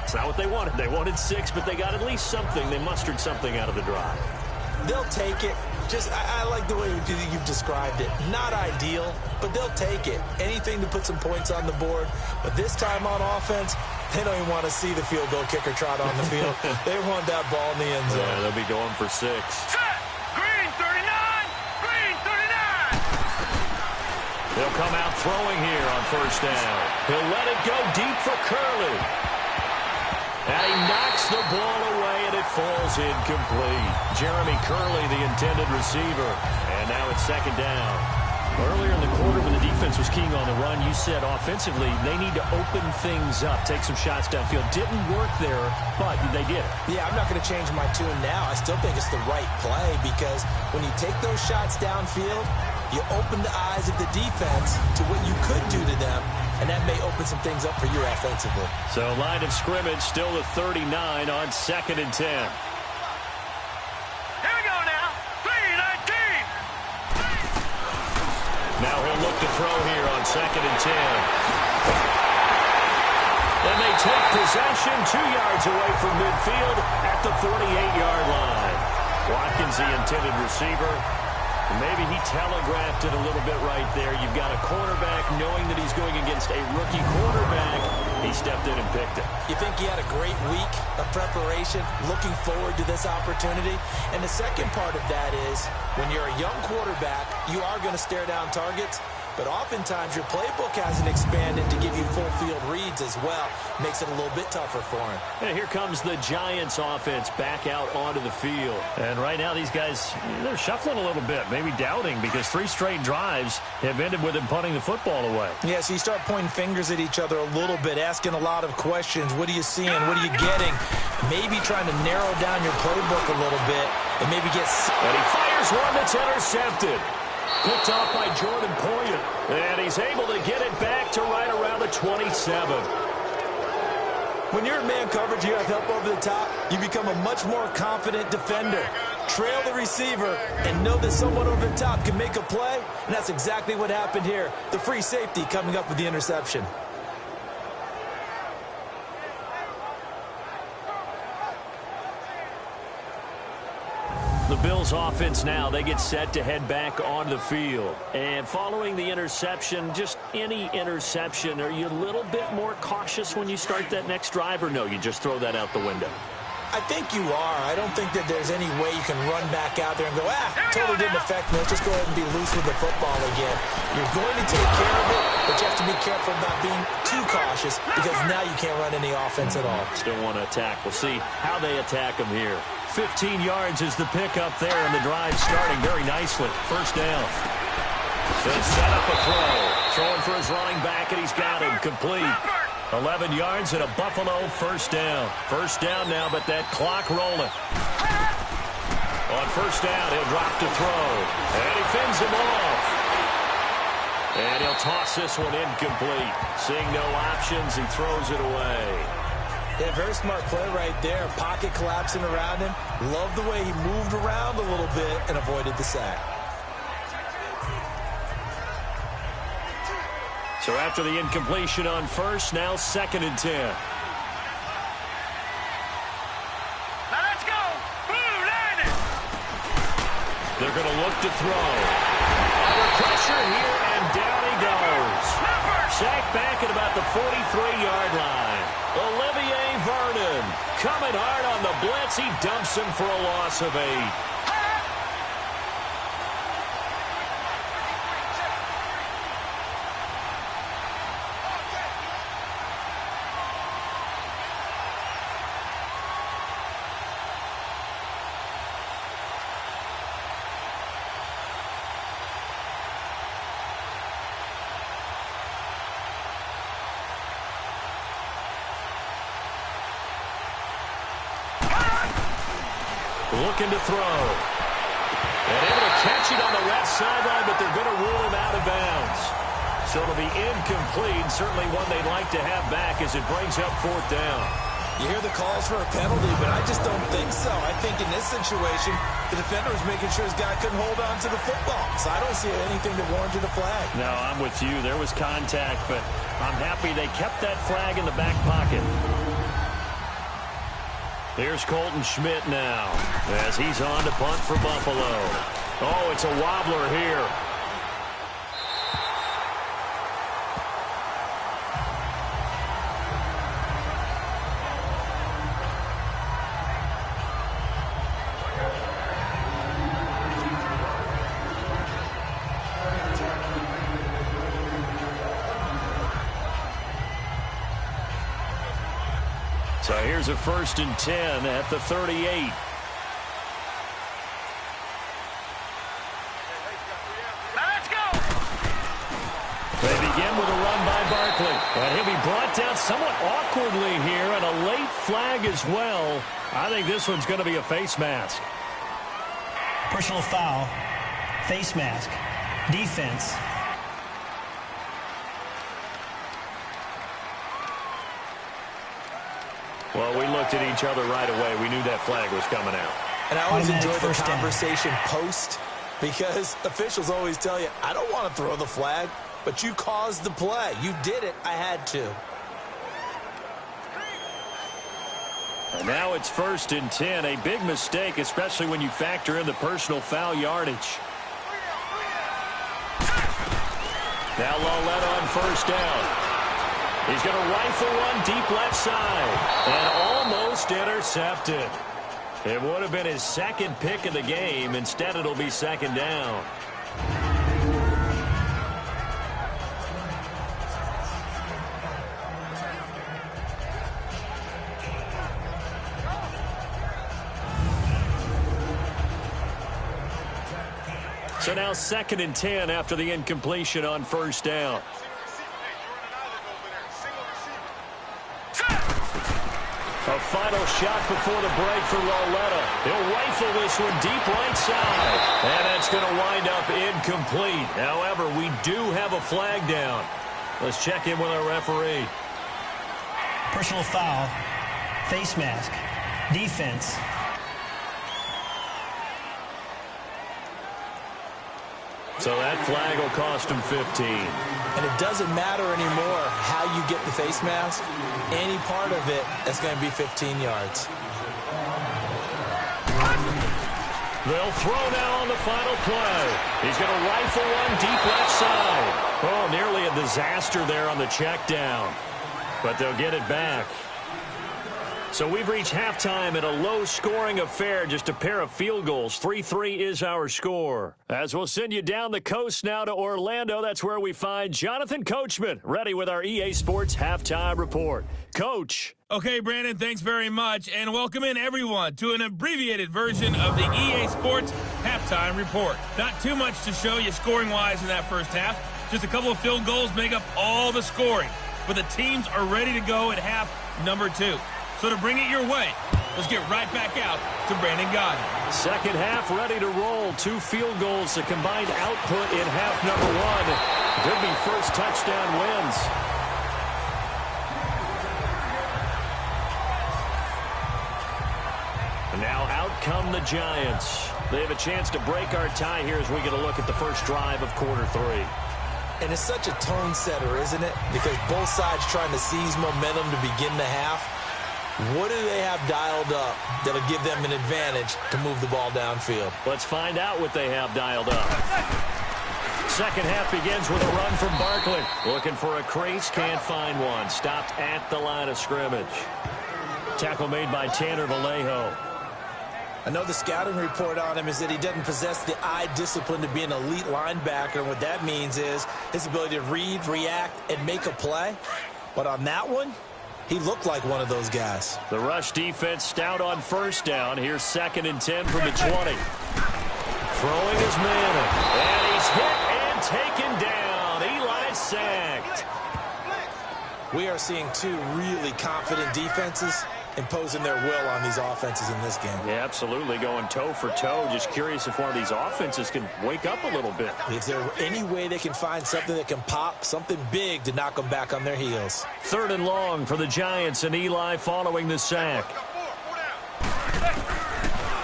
B: It's not what they wanted. They wanted 6, but they got at least something. They mustered something out of the drive.
C: They'll take it. I like the way you've described it. Not ideal, but they'll take it. Anything to put some points on the board. But this time on offense, they don't even want to see the field goal kicker trot on the field. They want that ball in the end zone.
B: Yeah, they'll be going for 6.
D: Set. Green 39. Green 39.
B: They'll come out throwing here on 1st down. He'll let it go deep for Curley. And he knocks the ball away, and it falls incomplete. Jeremy Curley, the intended receiver. And now it's 2nd down. Earlier in the quarter when the defense was keying on the run, you said offensively they need to open things up, take some shots downfield. Didn't work there, but they did.
C: Yeah, I'm not going to change my tune now. I still think it's the right play because when you take those shots downfield, you open the eyes of the defense to what you could do to them, and that may open some things up for you offensively.
B: So line of scrimmage still at 39 on 2nd and 10.
D: Here we go now. 3-19.
B: Now he'll look to throw here on 2nd and 10. And they take possession 2 yards away from midfield at the 48-yard line. Watkins, the intended receiver. Maybe he telegraphed it a little bit right there. You've got a cornerback knowing that he's going against a rookie quarterback. He stepped in and picked it.
C: You think he had a great week of preparation, looking forward to this opportunity? And the second part of that is when you're a young quarterback, you are going to stare down targets. But oftentimes your playbook hasn't expanded to give you full field reads as well. Makes it a little bit tougher for him.
B: And here comes the Giants offense back out onto the field. And right now these guys, they're shuffling a little bit, maybe doubting because 3 straight drives have ended with them punting the football away.
C: Yeah, so you start pointing fingers at each other a little bit, asking a lot of questions. What are you seeing? What are you getting? Maybe trying to narrow down your playbook a little bit and maybe get...
B: And he fires one that's intercepted. Picked off by Jordan Poyer. And he's able to get it back to right around the 27.
C: When you're in man coverage, you have help over the top, you become a much more confident defender. Trail the receiver and know that someone over the top can make a play, and that's exactly what happened here. The free safety coming up with the interception.
B: The Bills offense now, they get set to head back on the field. And following the interception, just any interception, are you a little bit more cautious when you start that next drive, or no, you just throw that out the window?
C: I think you are. I don't think that there's any way you can run back out there and go, totally didn't affect me. Let's just go ahead and be loose with the football again. You're going to take care of it, but you have to be careful about being too cautious because now you can't run any offense at all.
B: Still want to attack. We'll see how they attack them here. 15 yards is the pickup there, and the drive starting very nicely. 1st down. So set up a throw. Throwing for his running back, and he's got him complete. 11 yards and a Buffalo 1st down. 1st down now, but that clock rolling. On 1st down, he'll drop to throw. And he fends him off. And he'll toss this one incomplete. Seeing no options, he throws it away.
C: Yeah, very smart play right there. Pocket collapsing around him. Love the way he moved around a little bit and avoided the sack.
B: So after the incompletion on 1st, now 2nd and 10.
D: Now let's go. Blue line it.
B: They're going to look to throw. Under pressure here, and down he goes. Sacked back at about the 43-yard line. Olivier Vernon Wilson for a loss of 8. Looking to throw. And able to catch it on the left sideline, but they're going to rule him out of bounds. So it'll be incomplete, certainly one they'd like to have back as it brings up 4th down.
C: You hear the calls for a penalty, but I just don't think so. I think in this situation, the defender was making sure his guy couldn't hold on to the football. So I don't see anything that warranted a flag.
B: No, I'm with you. There was contact, but I'm happy they kept that flag in the back pocket. Here's Colton Schmidt now as he's on to punt for Buffalo. Oh, it's a wobbler here. So here's a 1st and 10 at the 38.
D: Let's go!
B: They begin with a run by Barkley. And he'll be brought down somewhat awkwardly here, and a late flag as well. I think this one's going to be a face mask.
E: Personal foul, face mask, defense.
B: Well, we looked at each other right away. We knew that flag was coming out.
C: And I always enjoy the
E: first down.
C: conversation post, because officials always tell you, I don't want to throw the flag, but you caused the play. You did it. I had to.
B: And now it's 1st and 10. A big mistake, especially when you factor in the personal foul yardage. Now Lauletta on 1st down. He's going to rifle one deep left side and almost intercepted. It would have been his 2nd pick of the game. Instead, it'll be 2nd down. So now 2nd and 10 after the incompletion on 1st down. A final shot before the break for Lauletta. He'll rifle this one deep right side. And that's going to wind up incomplete. However, we do have a flag down. Let's check in with our referee.
E: Personal foul, face mask, defense.
B: So that flag will cost him 15.
C: And it doesn't matter anymore how you get the face mask. Any part of it is going to be 15 yards.
B: They'll throw now on the final play. He's going to rifle one deep left side. Oh, nearly a disaster there on the check down. But they'll get it back. So we've reached halftime in a low-scoring affair, just a pair of field goals. 3-3 is our score. As we'll send you down the coast now to Orlando, that's where we find Jonathan Coachman, ready with our EA Sports Halftime Report. Coach.
A: Okay, Brandon, thanks very much, and welcome in everyone to an abbreviated version of the EA Sports Halftime Report. Not too much to show you scoring-wise in that first half. Just a couple of field goals make up all the scoring. But the teams are ready to go at half number 2. So to bring it your way, let's get right back out to Brandon Gaudin.
B: Second half ready to roll. 2 field goals, the combined output in half number 1. Could be first touchdown wins. And now out come the Giants. They have a chance to break our tie here as we get a look at the first drive of quarter 3.
C: And it's such a tone setter, isn't it? Because both sides trying to seize momentum to begin the half. What do they have dialed up that'll give them an advantage to move the ball downfield?
B: Let's find out what they have dialed up. Second half begins with a run from Barkley. Looking for a crease, can't find one. Stopped at the line of scrimmage. Tackle made by Tanner Vallejo.
C: I know the scouting report on him is that he doesn't possess the eye discipline to be an elite linebacker. And what that means is his ability to read, react, and make a play. But on that one, he looked like one of those guys.
B: The rush defense stout on first down. Here's 2nd and 10 from the 20. Throwing is Manning. And he's hit and taken down. Eli sacked.
C: We are seeing two really confident defenses imposing their will on these offenses in this game.
B: Yeah, absolutely, going toe for toe. Just curious if one of these offenses can wake up a little bit.
C: Is there any way they can find something that can pop, something big to knock them back on their heels?
B: 3rd and long for the Giants, and Eli following the sack.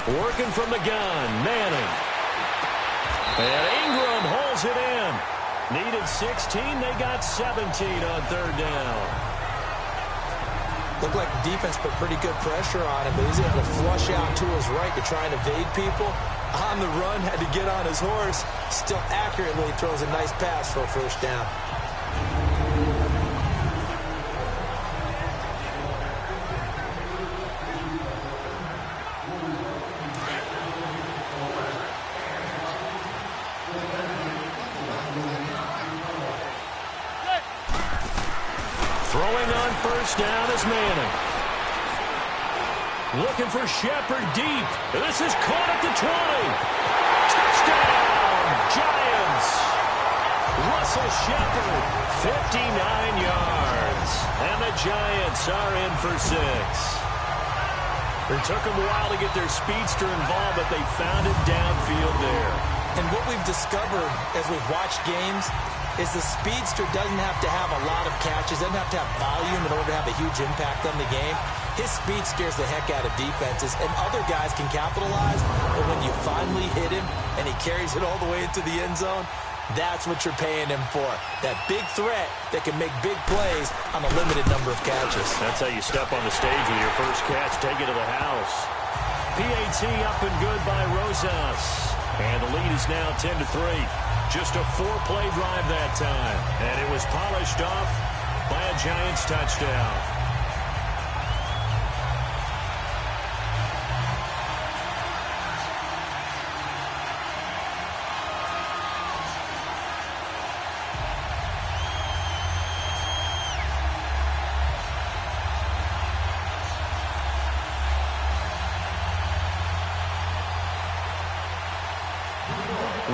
B: Working from the gun, Manning. And Ingram holds it in. Needed 16, they got 17 on 3rd down.
C: Looked like the defense put pretty good pressure on him, but he's able to flush out to his right to try and evade people. On the run, had to get on his horse. Still accurately throws a nice pass for a first down.
B: Throwing on first down is Manning. Looking for Shepard deep. This is caught at the 20. Touchdown, Giants. Russell Shepard, 59 yards. And the Giants are in for 6. It took them a while to get their speedster involved, but they found it downfield there.
C: And what we've discovered as we've watched games is the speedster doesn't have to have a lot of catches, doesn't have to have volume in order to have a huge impact on the game. His speed scares the heck out of defenses, and other guys can capitalize, but when you finally hit him and he carries it all the way into the end zone, that's what you're paying him for. That big threat that can make big plays on a limited number of catches.
B: That's how you step on the stage with your first catch, take it to the house. PAT up and good by Rosas. And the lead is now 10-3. Just a 4-play drive that time. And it was polished off by a Giants touchdown.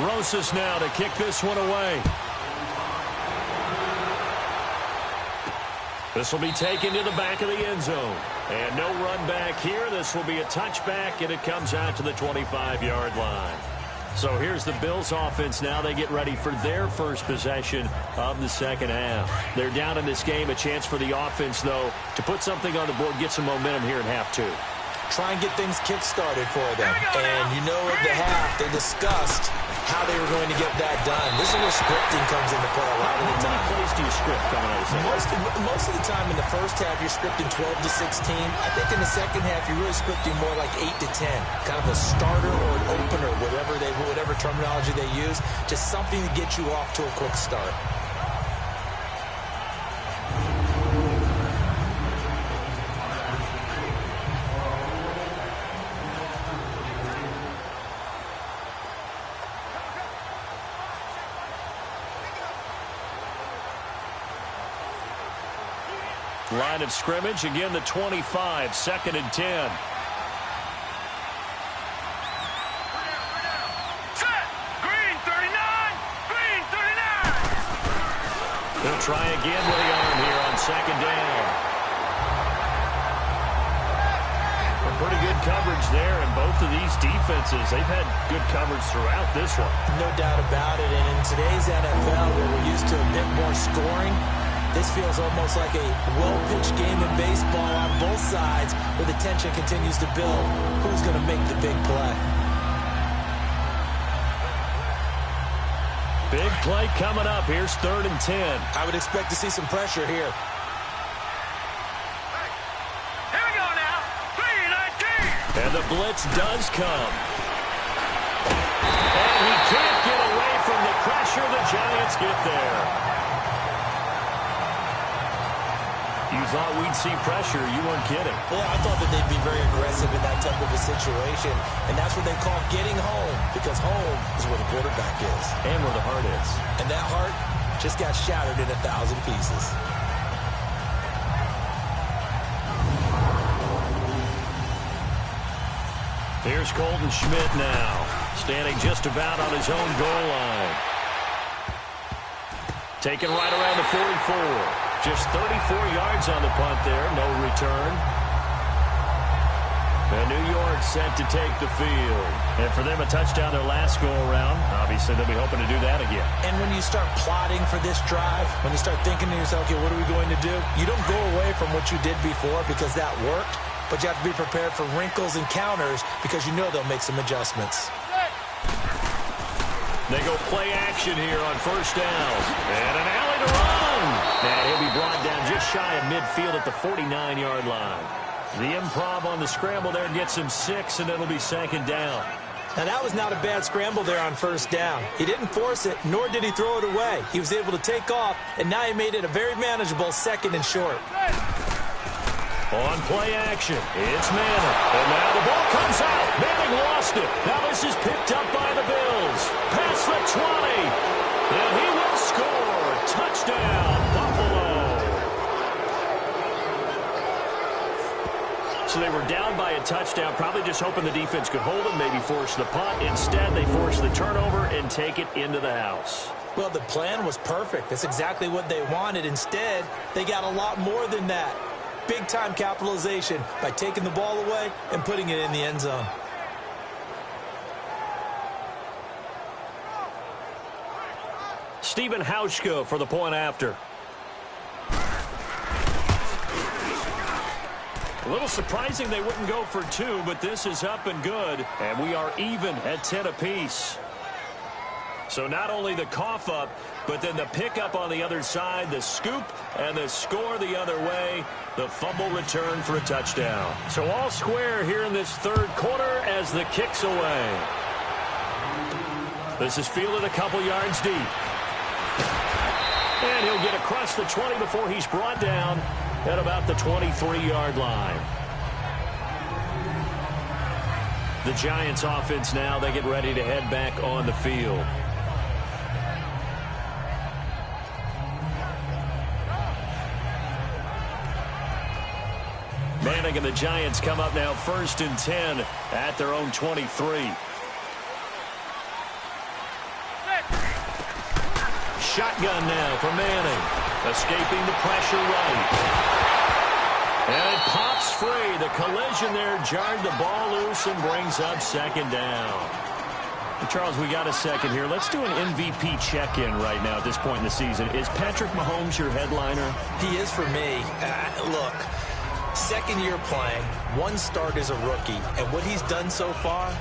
B: Rosas now to kick this one away. This will be taken to the back of the end zone. And no run back here. This will be a touchback, and it comes out to the 25-yard line. So here's the Bills offense now. They get ready for their first possession of the second half. They're down in this game. A chance for the offense, though, to put something on the board, get some momentum here in half 2.
C: Try and get things kick-started for them. And you know at the half, they discussed how they were going to get that done. This is where scripting comes into play a lot of the time.
B: How many plays do you script coming out of the second?
C: Most of the time in the first half, you're scripting 12 to 16. I think in the second half, you're really scripting more like 8 to 10. Kind of a starter or an opener, whatever terminology they use. Just something to get you off to a quick start.
B: Line of scrimmage, again the 25, 2nd and 10.
D: Set! Green 39! Green 39!
B: He'll try again with the arm here on 2nd down. Pretty good coverage there, and both of these defenses, they've had good coverage throughout this one.
C: No doubt about it, and in today's NFL, where we're used to a bit more scoring, this feels almost like a well-pitched game in baseball on both sides, where the tension continues to build. Who's going to make the big play?
B: Big play coming up. Here's 3rd and 10.
C: I would expect to see some pressure here.
D: Here we go now. 3-19.
B: And the blitz does come. And he can't get away from the pressure. The Giants get there. You thought we'd see pressure. You weren't kidding.
C: Yeah, I thought that they'd be very aggressive in that type of a situation, and that's what they call getting home, because home is where the quarterback is.
B: And where the heart is.
C: And that heart just got shattered in 1,000 pieces.
B: Here's Colton Schmidt now, standing just about on his own goal line. Taken right around the 44. Just 34 yards on the punt there. No return. And New York set to take the field. And for them, a touchdown their last go-around. Obviously, they'll be hoping to do that again.
C: And when you start plotting for this drive, when you start thinking to yourself, okay, what are we going to do? You don't go away from what you did before because that worked, but you have to be prepared for wrinkles and counters because you know they'll make some adjustments.
B: They go play action here on first down. And an alley to run. And he'll be brought down just shy of midfield at the 49-yard line. The improv on the scramble there gets him 6, and it'll be second down.
C: Now, that was not a bad scramble there on first down. He didn't force it, nor did he throw it away. He was able to take off, and now he made it a very manageable 2nd and short.
B: On play action, it's Manning. And now the ball comes out. Manning lost it. Now this is picked up by the Bills. Past the 20. And he will score. Touchdown, Buffalo. So they were down by a touchdown, probably just hoping the defense could hold them, maybe force the punt. Instead, they force the turnover and take it into the house.
C: Well, the plan was perfect. That's exactly what they wanted. Instead, they got a lot more than that. Big-time capitalization by taking the ball away and putting it in the end zone.
B: Stephen Hauschka for the point after. A little surprising they wouldn't go for 2, but this is up and good. And we are even at 10 apiece. So not only the cough up, but then the pickup on the other side, the scoop, and the score the other way, the fumble return for a touchdown. So all square here in this third quarter as the kick's away. This is fielded a couple yards deep. And he'll get across the 20 before he's brought down at about the 23-yard line. The Giants offense now, they get ready to head back on the field. Manning and the Giants come up now 1st and 10 at their own 23. Shotgun now for Manning. Escaping the pressure right. And it pops free. The collision there jarred the ball loose and brings up 2nd down. Charles, we got a second here. Let's do an MVP check-in right now at this point in the season. Is Patrick Mahomes your headliner?
C: He is for me. Look, 2nd year playing, 1 start as a rookie, and what he's done so far,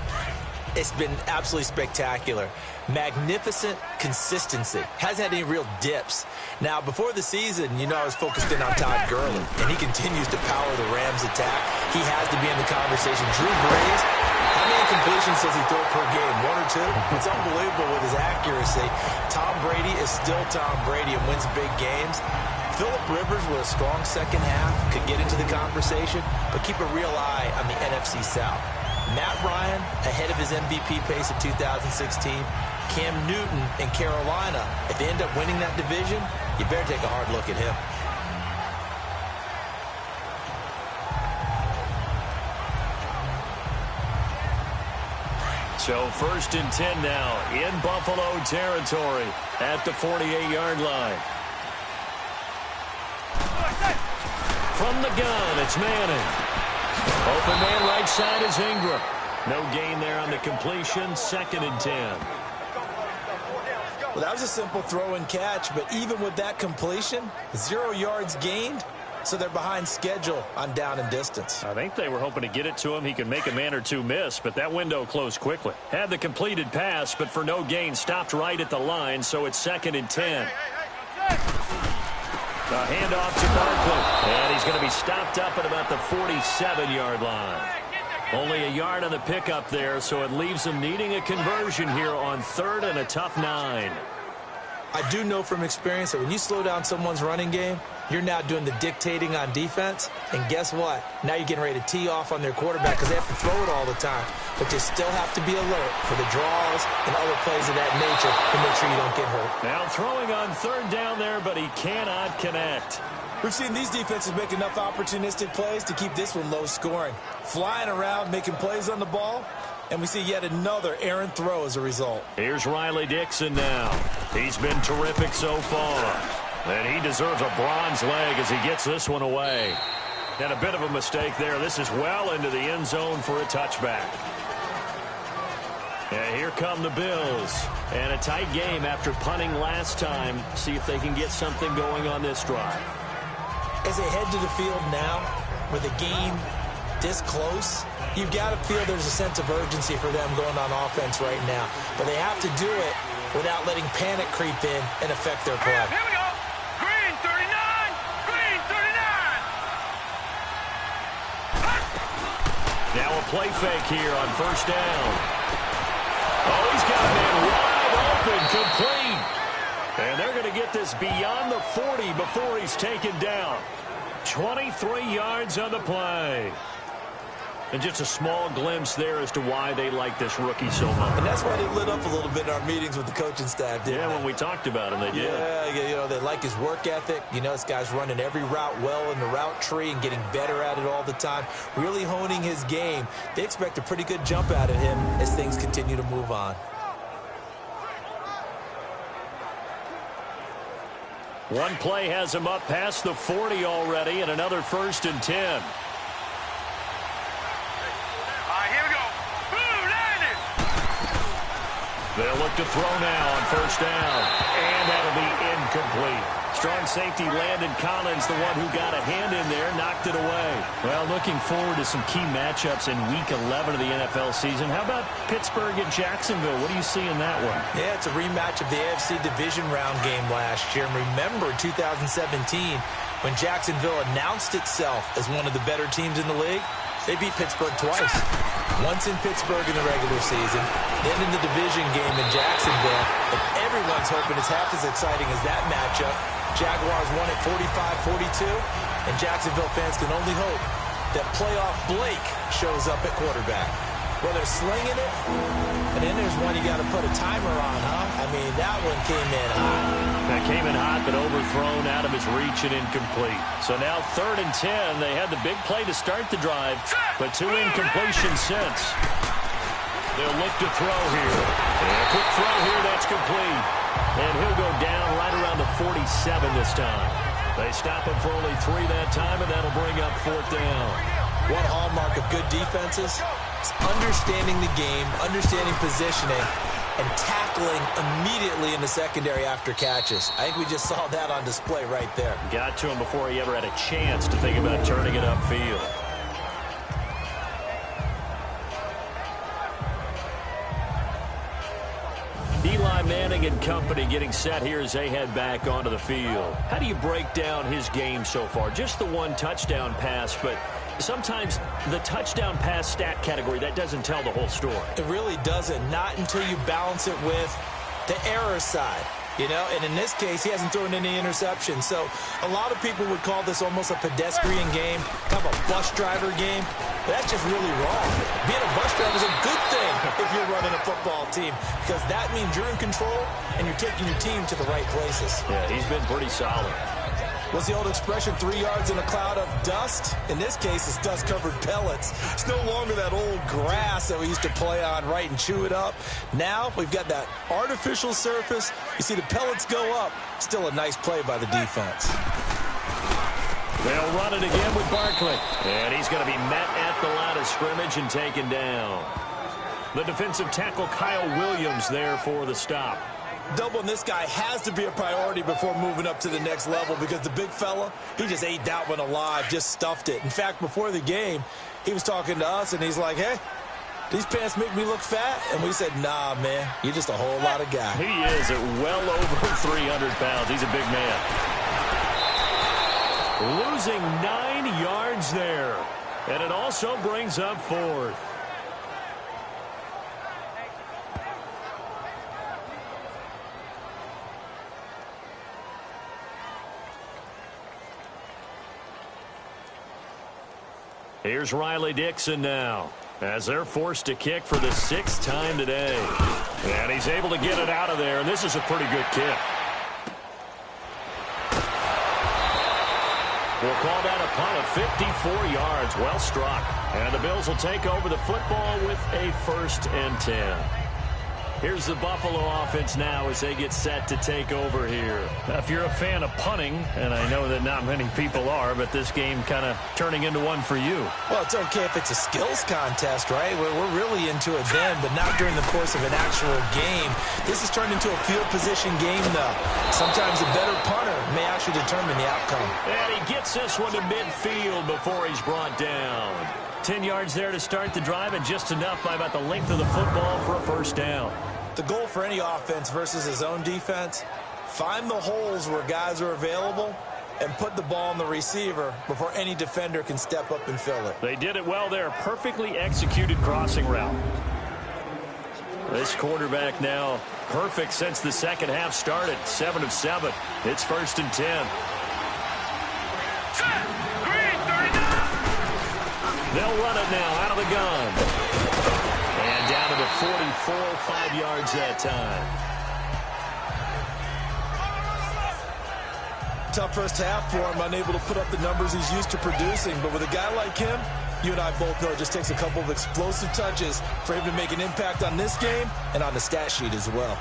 C: it's been absolutely spectacular. Magnificent consistency. Hasn't had any real dips. Now, before the season, you know I was focused in on Todd Gurley, and he continues to power the Rams' attack. He has to be in the conversation. Drew Brees, how many completions does he throw per game? 1 or 2? It's unbelievable with his accuracy. Tom Brady is still Tom Brady and wins big games. Phillip Rivers with a strong second half could get into the conversation, but keep a real eye on the NFC South. Matt Ryan ahead of his MVP pace of 2016. Cam Newton in Carolina. If they end up winning that division, you better take a hard look at him.
B: So 1st and 10 now in Buffalo territory at the 48-yard line. From the gun, it's Manning. Open man right side is Ingram. No gain there on the completion. 2nd and 10.
C: Well, that was a simple throw and catch, but even with that completion, 0 yards gained, so they're behind schedule on down and distance.
B: I think they were hoping to get it to him. He could make a man or 2 miss, but that window closed quickly. Had the completed pass, but for no gain, stopped right at the line, so it's 2nd and 10. A handoff to Barkley, and he's going to be stopped up at about the 47-yard line. Only a yard on the pickup there, so it leaves them needing a conversion here on 3rd and a tough 9.
C: I do know from experience that when you slow down someone's running game, you're now doing the dictating on defense. And guess what? Now you're getting ready to tee off on their quarterback because they have to throw it all the time. But you still have to be alert for the draws and other plays of that nature to make sure you don't get hurt.
B: Now throwing on third down there, but he cannot connect.
C: We've seen these defenses make enough opportunistic plays to keep this one low scoring. Flying around, making plays on the ball, and we see yet another errant throw as a result.
B: Here's Riley Dixon now. He's been terrific so far. And he deserves a bronze leg as he gets this one away. And a bit of a mistake there. This is well into the end zone for a touchback. And here come the Bills. And a tight game after punting last time. See if they can get something going on this drive.
C: As they head to the field now, with the game this close, you've got to feel there's a sense of urgency for them going on offense right now. But they have to do it without letting panic creep in and affect their play.
D: Here we go. Green 39. Green 39.
B: Now a play fake here on first down. Oh, he's got a man wide open, complete. And they're going to get this beyond the 40 before he's taken down. 23 yards on the play. And just a small glimpse there as to why they like this rookie so much.
C: And that's why they lit up a little bit in our meetings with the coaching staff, didn't they?
B: When we talked about him, they did.
C: Yeah, you know, they like his work ethic. You know, this guy's running every route well in the route tree and getting better at it all the time, really honing his game. They expect a pretty good jump out of him as things continue to move on.
B: One play has him up past the 40 already, and another 1st and 10. They'll look to throw now on first down. And that'll be incomplete. Strong safety Landon Collins, the one who got a hand in there, knocked it away. Well, looking forward to some key matchups in Week 11 of the NFL season. How about Pittsburgh and Jacksonville? What do you see in that one?
C: Yeah, it's a rematch of the AFC Division Round game last year. And remember 2017 when Jacksonville announced itself as one of the better teams in the league? They beat Pittsburgh twice. Once in Pittsburgh in the regular season, then in the division game in Jacksonville. And everyone's hoping it's half as exciting as that matchup. Jaguars won at 45-42, and Jacksonville fans can only hope that playoff Blake shows up at quarterback. Well, they're slinging it, and then there's one you got to put a timer on, huh? I mean, that one came in hot.
B: That came in hot, but overthrown out of his reach and incomplete. So now 3rd and 10. They had the big play to start the drive, but 2 incompletions since. They'll look to throw here. And a quick throw here, that's complete. And he'll go down right around the 47 this time. They stop him for only 3 that time, and that'll bring up 4th down.
C: One hallmark of good defenses is understanding the game, understanding positioning, and tackling immediately in the secondary after catches. I think we just saw that on display right there.
B: Got to him before he ever had a chance to think about turning it upfield. Eli Manning and company getting set here as they head back onto the field. How do you break down his game so far? Just the 1 touchdown pass, but sometimes the touchdown pass stat category, that doesn't tell the whole story.
C: It really doesn't. Not until you balance it with the error side. You know, and in this case, he hasn't thrown any interceptions. So a lot of people would call this almost a pedestrian game, kind of a bus driver game. But that's just really wrong. Being a bus driver is a good thing if you're running a football team, because that means you're in control and you're taking your team to the right places.
B: Yeah, he's been pretty solid.
C: What's the old expression, 3 yards in a cloud of dust? In this case, it's dust-covered pellets. It's no longer that old grass that we used to play on, right, and chew it up. Now we've got that artificial surface. You see the pellets go up. Still a nice play by the defense.
B: They'll run it again with Barkley. And he's going to be met at the line of scrimmage and taken down. The defensive tackle Kyle Williams there for the stop.
C: Doubling this guy has to be a priority before moving up to the next level, because the big fella, he just ate that one alive, just stuffed it. In fact, before the game, he was talking to us, and he's like, hey, these pants make me look fat? And we said, nah, man, you're just a whole lot of guy.
B: He is at well over 300 pounds. He's a big man. Losing 9 yards there. And it also brings up 4th. Here's Riley Dixon now, as they're forced to kick for the 6th time today. And he's able to get it out of there, and this is a pretty good kick. We'll call that a punt of 54 yards. Well struck. And the Bills will take over the football with a 1st and 10. Here's the Buffalo offense now as they get set to take over here.
F: Now, if you're a fan of punting, and I know that not many people are, but this game kind of turning into one for you.
C: Well, it's okay if it's a skills contest, right? We're really into it then, but not during the course of an actual game. This is turned into a field position game, though. Sometimes a better punter may actually determine the outcome.
B: And he gets this one to midfield before he's brought down.
F: 10 yards there to start the drive, and just enough by about the length of the football for a 1st down.
C: The goal for any offense versus his own defense, find the holes where guys are available and put the ball on the receiver before any defender can step up and fill it.
B: They did it well there. Perfectly executed crossing route. This quarterback now perfect since the 2nd half started. 7 of 7. It's 1st and 10. They'll run it now out of the gun. And down to the 44, 5 yards that time.
C: Tough first half for him, unable to put up the numbers he's used to producing. But with a guy like him, you and I both know it just takes a couple of explosive touches for him to make an impact on this game and on the stat sheet as well.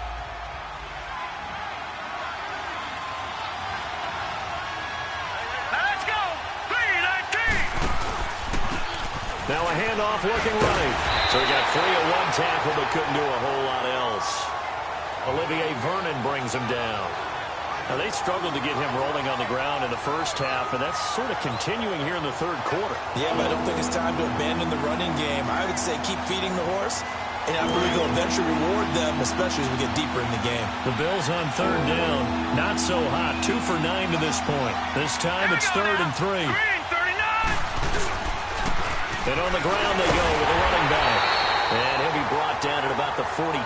B: Now a handoff looking right. So he got 3 on 1 tackle, but couldn't do a whole lot else. Olivier Vernon brings him down. Now they struggled to get him rolling on the ground in the 1st half, and that's sort of continuing here in the 3rd quarter.
C: Yeah, but I don't think it's time to abandon the running game. I would say keep feeding the horse, and I believe they'll eventually reward them, especially as we get deeper in the game.
F: The Bills on 3rd down. Not so hot. 2 for 9 to this point. This time it's 3rd and 3.
B: And on the ground they go with the running back. And he'll be brought down at about the 42.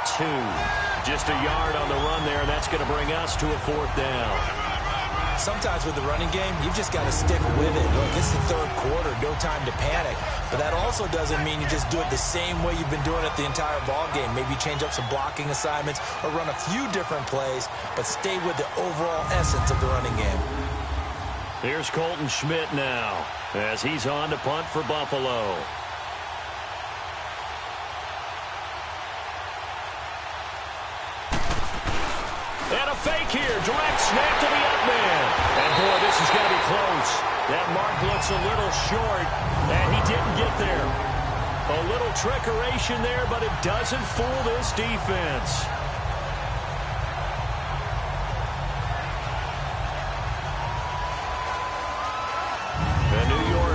B: Just a yard on the run there, and that's going to bring us to a 4th down.
C: Sometimes with the running game, you've just got to stick with it. Look, it's the 3rd quarter, no time to panic. But that also doesn't mean you just do it the same way you've been doing it the entire ball game. Maybe change up some blocking assignments or run a few different plays, but stay with the overall essence of the running game.
B: Here's Colton Schmidt now, as he's on to punt for Buffalo. And a fake here, direct snap to the up man. And boy, this is going to be close. That mark looks a little short, and he didn't get there. A little trickeration there, but it doesn't fool this defense.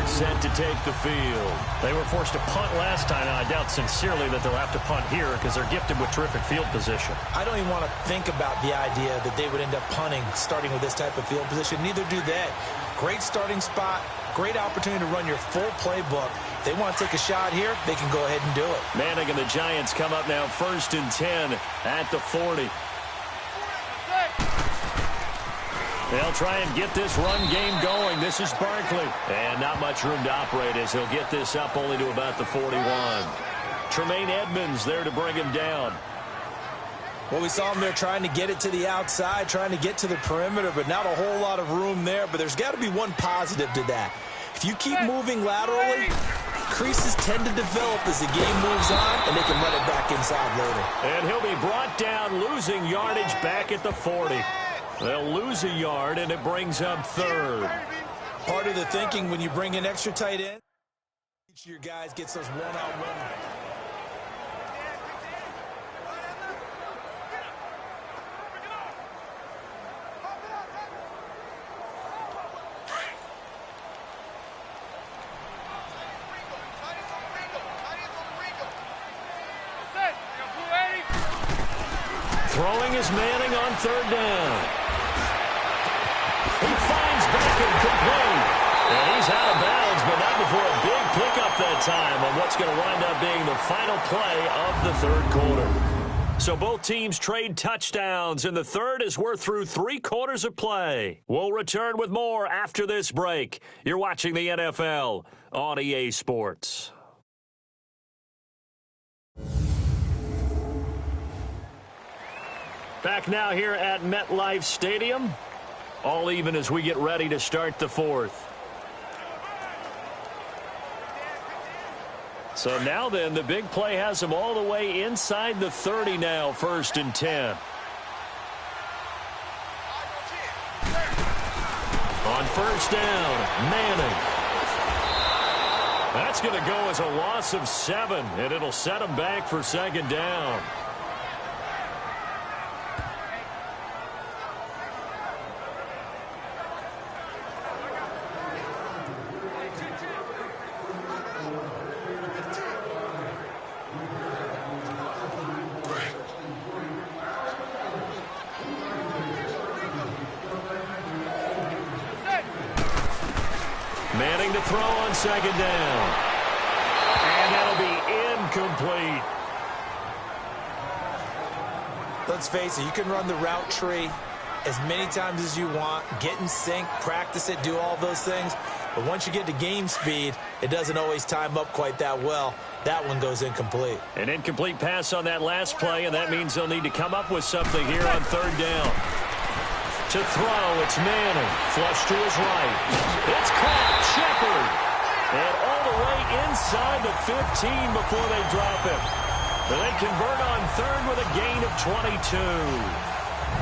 B: Set to take the field.
F: They were forced to punt last time. Now, I doubt sincerely that they'll have to punt here because they're gifted with terrific field position.
C: I don't even want to think about the idea that they would end up punting starting with this type of field position. Neither do they. Great starting spot, great opportunity to run your full playbook. They want to take a shot here, they can go ahead and do it.
B: Manning and the Giants come up now 1st and 10 at the 40. They'll try and get this run game going. This is Barkley. And not much room to operate as he'll get this up only to about the 41. Tremaine Edmonds there to bring him down.
C: Well, we saw him there trying to get it to the outside, trying to get to the perimeter, but not a whole lot of room there. But there's got to be one positive to that. If you keep moving laterally, creases tend to develop as the game moves on, and they can run it back inside later.
B: And he'll be brought down, losing yardage back at the 40. They'll lose a yard, and it brings up 3rd.
C: Part of the thinking when you bring in extra tight end, each of your guys gets those one-on-one.
B: Throwing is Manning on 3rd down. He finds Beckham complete. And he's out of bounds, but not before a big pickup that time on what's going to wind up being the final play of the 3rd quarter. So both teams trade touchdowns in the third as we're through 3 quarters of play. We'll return with more after this break. You're watching the NFL on EA Sports. Back now here at MetLife Stadium. All even as we get ready to start the fourth. So now then, the big play has them all the way inside the 30 now, 1st and 10. On 1st down, Manning. That's going to go as a loss of 7, and it'll set them back for 2nd down. Manning to throw on 2nd down. And that'll be incomplete.
C: Let's face it, you can run the route tree as many times as you want, get in sync, practice it, do all those things. But once you get to game speed, it doesn't always time up quite that well. That one goes incomplete.
B: An incomplete pass on that last play, and that means they'll need to come up with something here on 3rd down. To throw, it's Manning. Flush to his right. It's caught. Shepard. And all the way inside the 15 before they drop him. But they convert on 3rd with a gain of 22.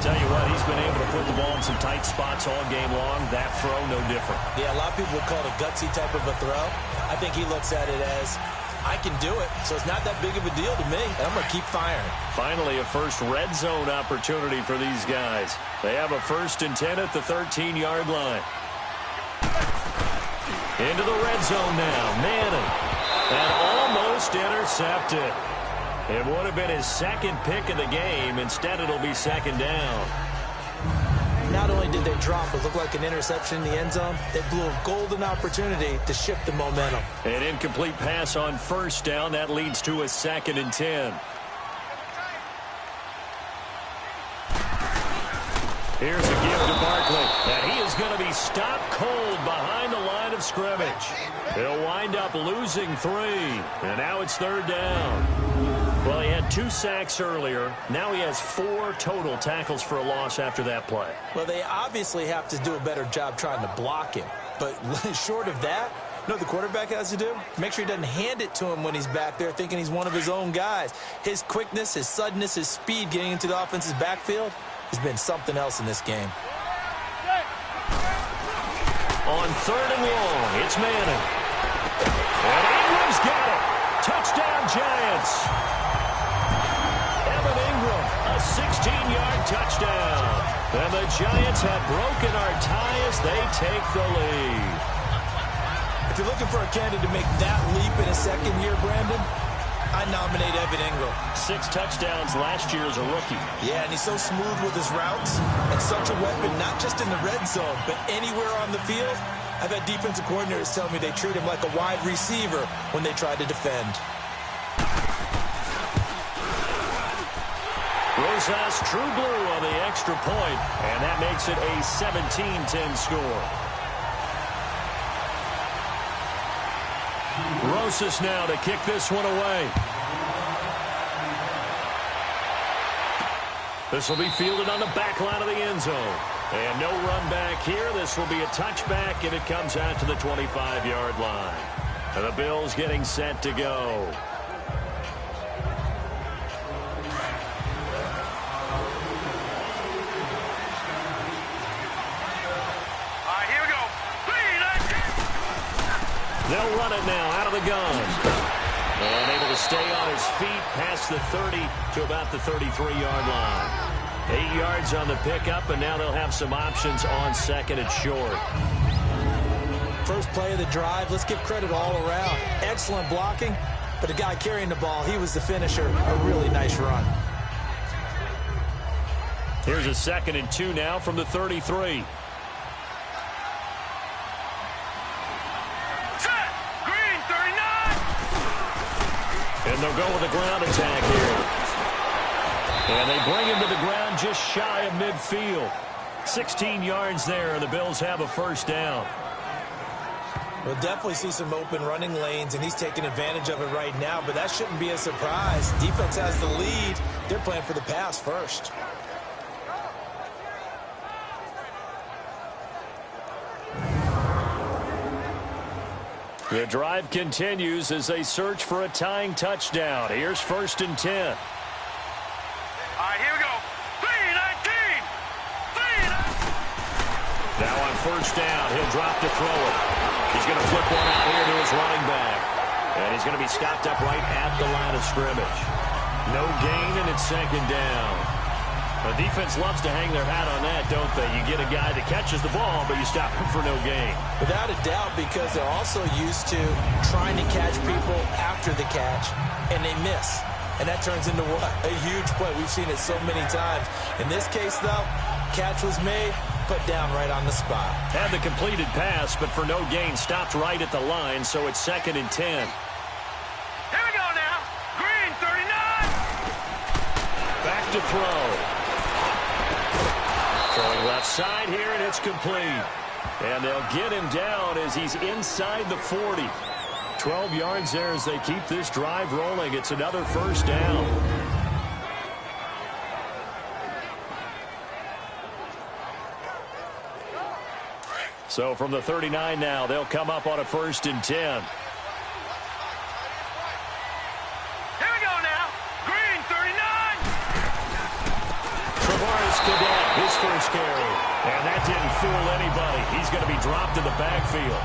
B: Tell you what, he's been able to put the ball in some tight spots all game long. That throw, no different.
C: Yeah, a lot of people would call it a gutsy type of a throw. I think he looks at it as, I can do it, so it's not that big of a deal to me, and I'm going to keep firing.
B: Finally, a first red zone opportunity for these guys. They have a 1st and 10 at the 13-yard line. Into the red zone now, Manning. And almost intercepted. It would have been his 2nd pick of the game. Instead, it'll be 2nd down.
C: Not only did they drop what looked like an interception in the end zone, they blew a golden opportunity to shift the momentum.
B: An incomplete pass on 1st down. That leads to a 2nd and 10. Here's a give to Barkley. And he is going to be stopped cold behind the line of scrimmage. He'll wind up losing 3. And now it's 3rd down. Well, he had 2 sacks earlier. Now he has 4 total tackles for a loss after that play.
C: Well, they obviously have to do a better job trying to block him. But short of that, you know what the quarterback has to do? Make sure he doesn't hand it to him when he's back there thinking he's one of his own guys. His quickness, his suddenness, his speed getting into the offense's backfield has been something else in this game.
B: On 3rd and long, it's Manning. And Ingram's got it. Touchdown, Giants. Evan Ingram, a 16-yard touchdown. And the Giants have broken our tie as they take the lead.
C: If you're looking for a candidate to make that leap in his 2nd year, Brandon, I nominate Evan Ingram.
B: 6 touchdowns last year as a rookie.
C: Yeah, and he's so smooth with his routes and such a weapon, not just in the red zone, but anywhere on the field. I've had defensive coordinators tell me they treat him like a wide receiver when they try to defend.
B: Rosas true blue on the extra point, and that makes it a 17-10 score. Rosas now to kick this one away. This will be fielded on the back line of the end zone. And no run back here. This will be a touchback, and it comes out to the 25-yard line. And the Bills getting set to go.
D: Here we go.
B: They'll run it now out of the gun. And able to stay on his feet past the 30 to about the 33-yard line. 8 yards on the pickup, and now they'll have some options on 2nd and short.
C: First play of the drive, let's give credit all around. Excellent blocking, but the guy carrying the ball, he was the finisher. A really nice run.
B: Here's a 2nd and 2 now from the 33.
D: Set. Green 39.
B: And they'll go with a ground attack here. And they bring him to the ground just shy of midfield. 16 yards there, and the Bills have a first down.
C: We'll definitely see some open running lanes, and he's taking advantage of it right now, but that shouldn't be a surprise. Defense has the lead. They're playing for the pass first.
B: The drive continues as they search for a tying touchdown. Here's 1st and 10.
D: All right, here we go. 3-19.
B: Now on 1st down, he'll drop to throw it. He's going to flip one out here to his running back. And he's going to be stopped up right at the line of scrimmage. No gain, and it's 2nd down. The defense loves to hang their hat on that, don't they? You get a guy that catches the ball, but you stop him for no gain.
C: Without a doubt, because they're also used to trying to catch people after the catch, and they miss. And that turns into what? A huge play. We've seen it so many times. In this case, though, catch was made, put down right on the spot.
B: Had the completed pass, but for no gain, stopped right at the line, so it's 2nd and 10.
D: Here we go now. Green, 39.
B: Back to throw. Throwing left side here, and it's complete. And they'll get him down as he's inside the 40. 12 yards there as they keep this drive rolling. It's another first down. So from the 39 now, they'll come up on a 1st and 10.
D: Here we go now. Green, 39.
B: Travaris Cadet, his first carry. And that didn't fool anybody. He's going to be dropped in the backfield.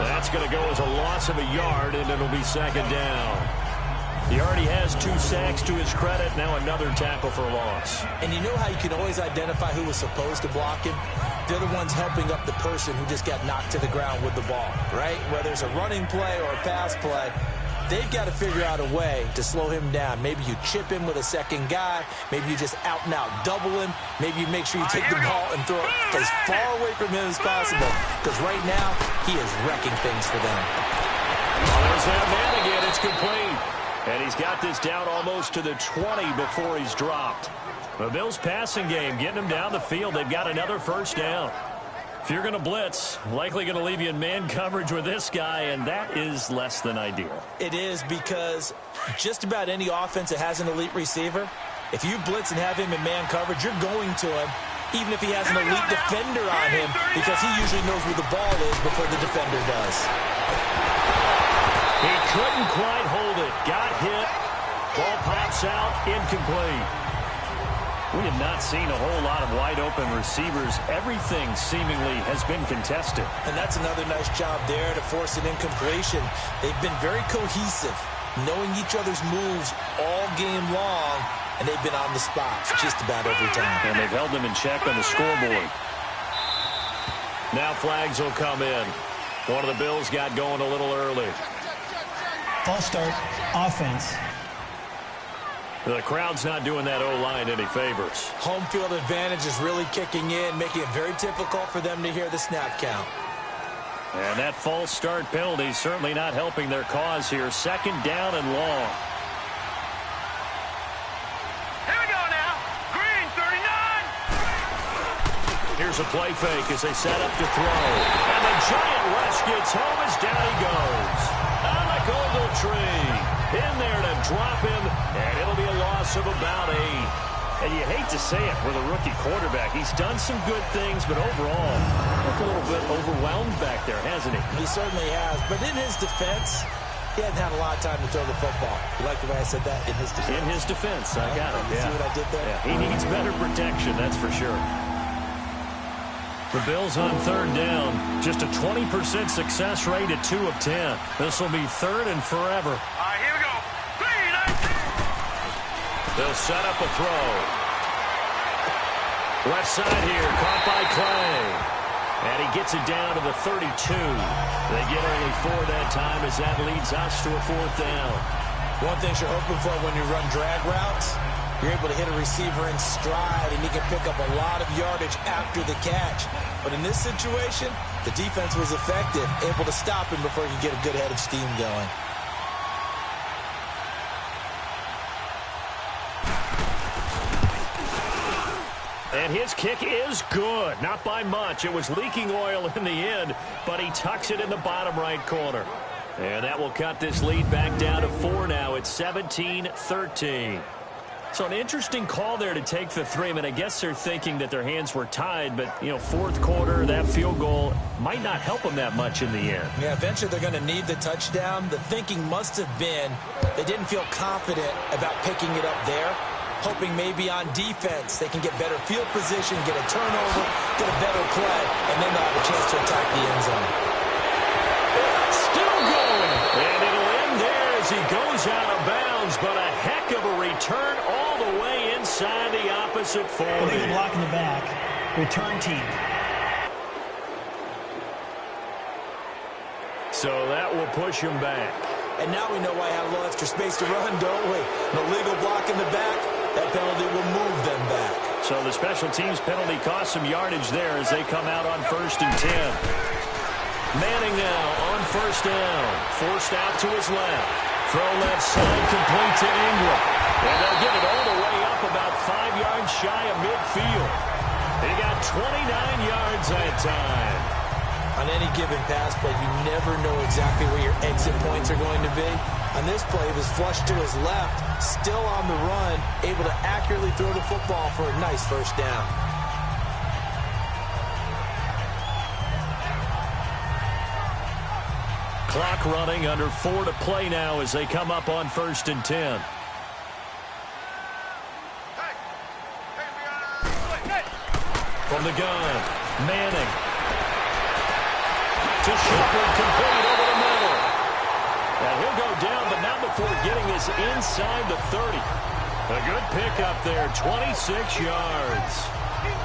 B: That's going to go as a loss of a yard, and it'll be 2nd down. He already has 2 sacks to his credit. Now another tackle for loss.
C: And you know how you can always identify who was supposed to block him? They're the ones helping up the person who just got knocked to the ground with the ball, right? Whether it's a running play or a pass play, they've got to figure out a way to slow him down. Maybe you chip him with a second guy. Maybe you just out and out double him. Maybe you make sure you take the ball and throw it as far away from him as possible. Because right now, he is wrecking things for them.
B: There's that man again. It's complete. And he's got this down almost to the 20 before he's dropped. The Bills' passing game getting them down the field. They've got another first down. If you're going to blitz, likely going to leave you in man coverage with this guy, and that is less than ideal.
C: It is, because just about any offense that has an elite receiver, if you blitz and have him in man coverage, you're going to him, even if he has an elite defender on him, because he usually knows where the ball is before the defender does.
B: He couldn't quite hold it. Got hit. Ball pops out. Incomplete. We have not seen a whole lot of wide-open receivers. Everything seemingly has been contested.
C: And that's another nice job there to force an incompletion. They've been very cohesive, knowing each other's moves all game long, and they've been on the spot just about every time.
B: And they've held them in check on the scoreboard. Now flags will come in. One of the Bills got going a little early.
E: False start, offense.
B: The crowd's not doing that O-line any favors.
C: Home field advantage is really kicking in, making it very difficult for them to hear the snap count.
B: And that false start penalty is certainly not helping their cause here. 2nd down and long.
D: Here we go now. Green, 39.
B: Here's a play fake as they set up to throw. And the giant rush gets home as down he goes. Alec Ogletree in there to drop him, and it'll be a loss of about 8. And you hate to say it with a rookie quarterback. He's done some good things, but overall, look a little bit overwhelmed back there, hasn't he?
C: He certainly has, but in his defense, he hasn't had a lot of time to throw the football. You like the way I said that? In his defense.
B: In his defense, I got it.
C: You see what I did there?
B: Yeah, he needs better protection, that's for sure. The Bills on 3rd down. Just a 20% success rate at 2 of 10. This will be 3rd and forever.
D: All right, here we go. 3-19.
B: They'll set up a throw. Left side here, caught by Clay. And he gets it down to the 32. They get only 4 that time as that leads us to a 4th down.
C: One thing you're hoping for when you run drag routes, you're able to hit a receiver in stride, and he can pick up a lot of yardage after the catch. But in this situation, the defense was effective, able to stop him before he could get a good head of steam going.
B: And his kick is good. Not by much. It was leaking oil in the end, but he tucks it in the bottom right corner. And that will cut this lead back down to 4 now. It's 17-13. So an interesting call there to take the 3. I mean, I guess they're thinking that their hands were tied, but, you know, fourth quarter, that field goal might not help them that much in the end.
C: Yeah, eventually they're going to need the touchdown. The thinking must have been they didn't feel confident about picking it up there, hoping maybe on defense they can get better field position, get a turnover, get a better play, and then they'll have a chance to attack the end zone.
B: Still going. And it'll end there as he goes out of bounds, but a heck of a return all the way inside the opposite 40.
E: Illegal block in the back. Return team.
B: So that will push him back.
C: And now we know why I have a little extra space to run, don't we? An illegal block in the back, that penalty will move them back.
B: So the special teams penalty cost some yardage there as they come out on 1st and 10. Manning now on 1st down. Forced out to his left. Throw left side complete to Ingram. And they'll get it all the way up about 5 yards shy of midfield. He got 29 yards that time.
C: On any given pass play, you never know exactly where your exit points are going to be. On this play, it was flushed to his left, still on the run, able to accurately throw the football for a nice 1st down.
B: Clock running, under 4 to play now as they come up on 1st and 10. From the gun, Manning. To Shepard, complete over the middle. Now he'll go down, but not before getting this inside the 30. A good pickup there, 26 yards.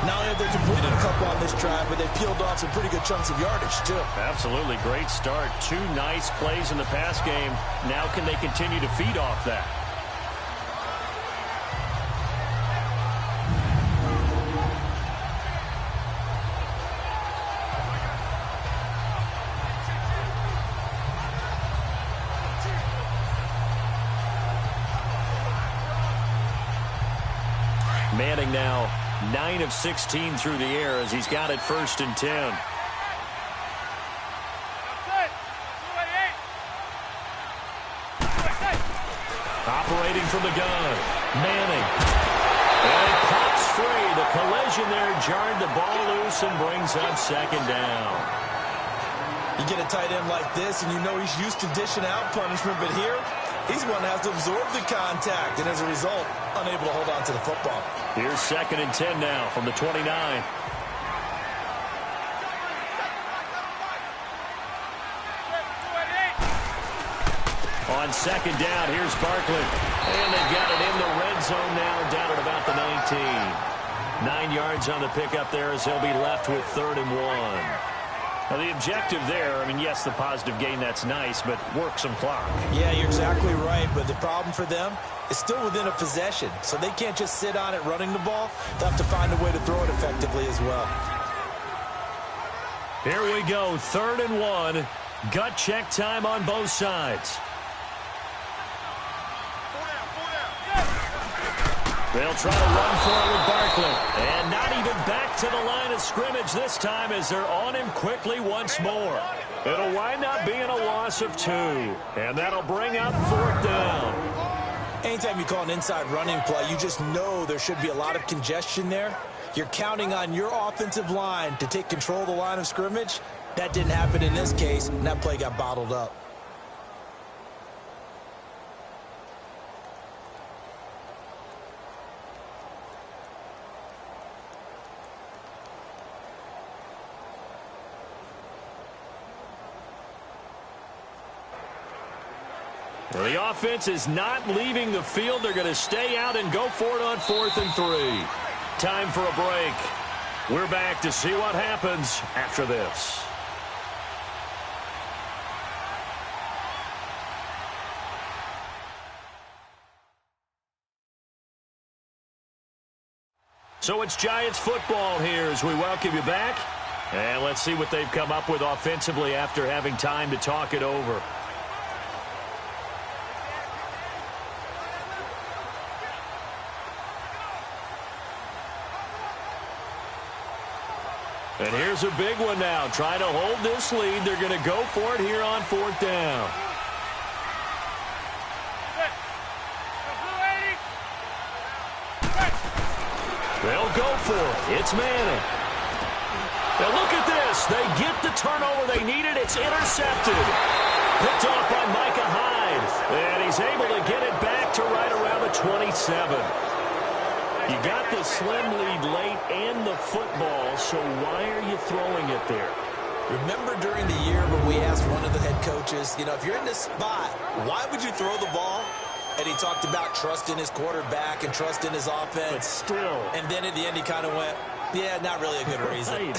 C: Not only have they completed a couple on this drive, but they peeled off some pretty good chunks of yardage, too.
B: Absolutely, great start. 2 nice plays in the pass game. Now can they continue to feed off that? Manning now 9 of 16 through the air as he's got it 1st and 10. Operating from the gun, Manning. And it pops free. The collision there jarred the ball loose and brings up 2nd down.
C: You get a tight end like this, and you know he's used to dishing out punishment, but here, he's the one that has to absorb the contact, and as a result, unable to hold on to the football.
B: Here's 2nd and 10 now from the 29. On 2nd down, here's Barkley. And they've got it in the red zone now, down at about the 19. 9 yards on the pickup there as they'll be left with 3rd and 1. Now, the objective there, I mean, yes, the positive gain, that's nice, but work some clock.
C: Yeah, you're exactly right, but the problem for them is still within a possession, so they can't just sit on it running the ball. They'll have to find a way to throw it effectively as well.
B: Here we go, 3rd and 1. Gut check time on both sides. They'll try to run for it with Barkley. And not even back to the line of scrimmage this time as they're on him quickly once more. It'll wind up being a loss of 2. And that'll bring up 4th down.
C: Anytime you call an inside running play, you just know there should be a lot of congestion there. You're counting on your offensive line to take control of the line of scrimmage. That didn't happen in this case, and that play got bottled up.
B: Well, the offense is not leaving the field. They're going to stay out and go for it on 4th and 3. Time for a break. We're back to see what happens after this. So it's Giants football here as we welcome you back. And let's see what they've come up with offensively after having time to talk it over. And here's a big one now. Trying to hold this lead. They're going to go for it here on 4th down. They'll go for it. It's Manning. Now look at this. They get the turnover they needed. It's intercepted. Picked off by Micah Hyde. And he's able to get it back to right around the 27. You got the slim lead late and the football, so why are you throwing it there?
C: Remember during the year when we asked one of the head coaches, if you're in this spot, why would you throw the ball? And he talked about trust in his quarterback and trust in his offense.
B: But still.
C: And then at the end he kind of went, yeah, not really a good reason.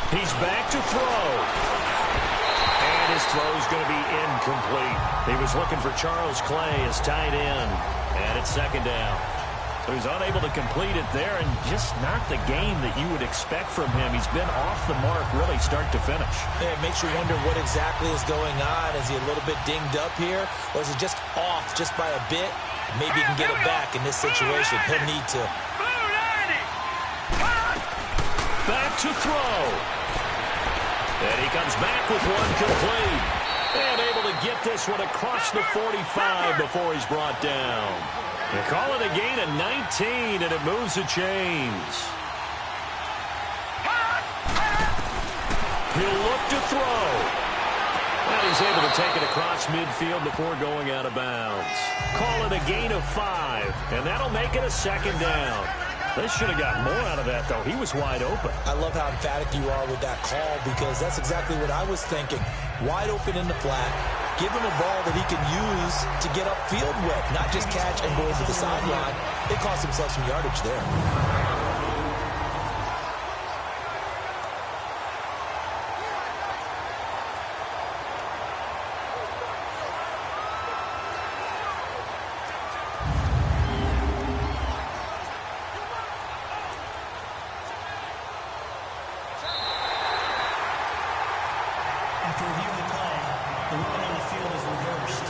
B: He's back to throw. And his throw is going to be incomplete. He was looking for Charles Clay as tight end. And it's 2nd down. So he's unable to complete it there, and just not the game that you would expect from him. He's been off the mark really start to finish.
C: Yeah, it makes you wonder what exactly is going on. Is he a little bit dinged up here? Or is it just off just by a bit? Maybe he can get it back in this situation. He'll need to.
B: Back to throw. And he comes back with one complete. And able to get this one across the 45 before he's brought down. They call it a gain of 19, and it moves the chains. He'll look to throw. And he's able to take it across midfield before going out of bounds. Call it a gain of 5, and that'll make it a 2nd down. They should have gotten more out of that, though. He was wide open.
C: I love how emphatic you are with that call, because that's exactly what I was thinking. Wide open in the flat. Give him a ball that he can use to get upfield with, not just catch and go over the sideline. They cost themselves some yardage there.
E: After reviewing the play, the ruling on the field is reversed.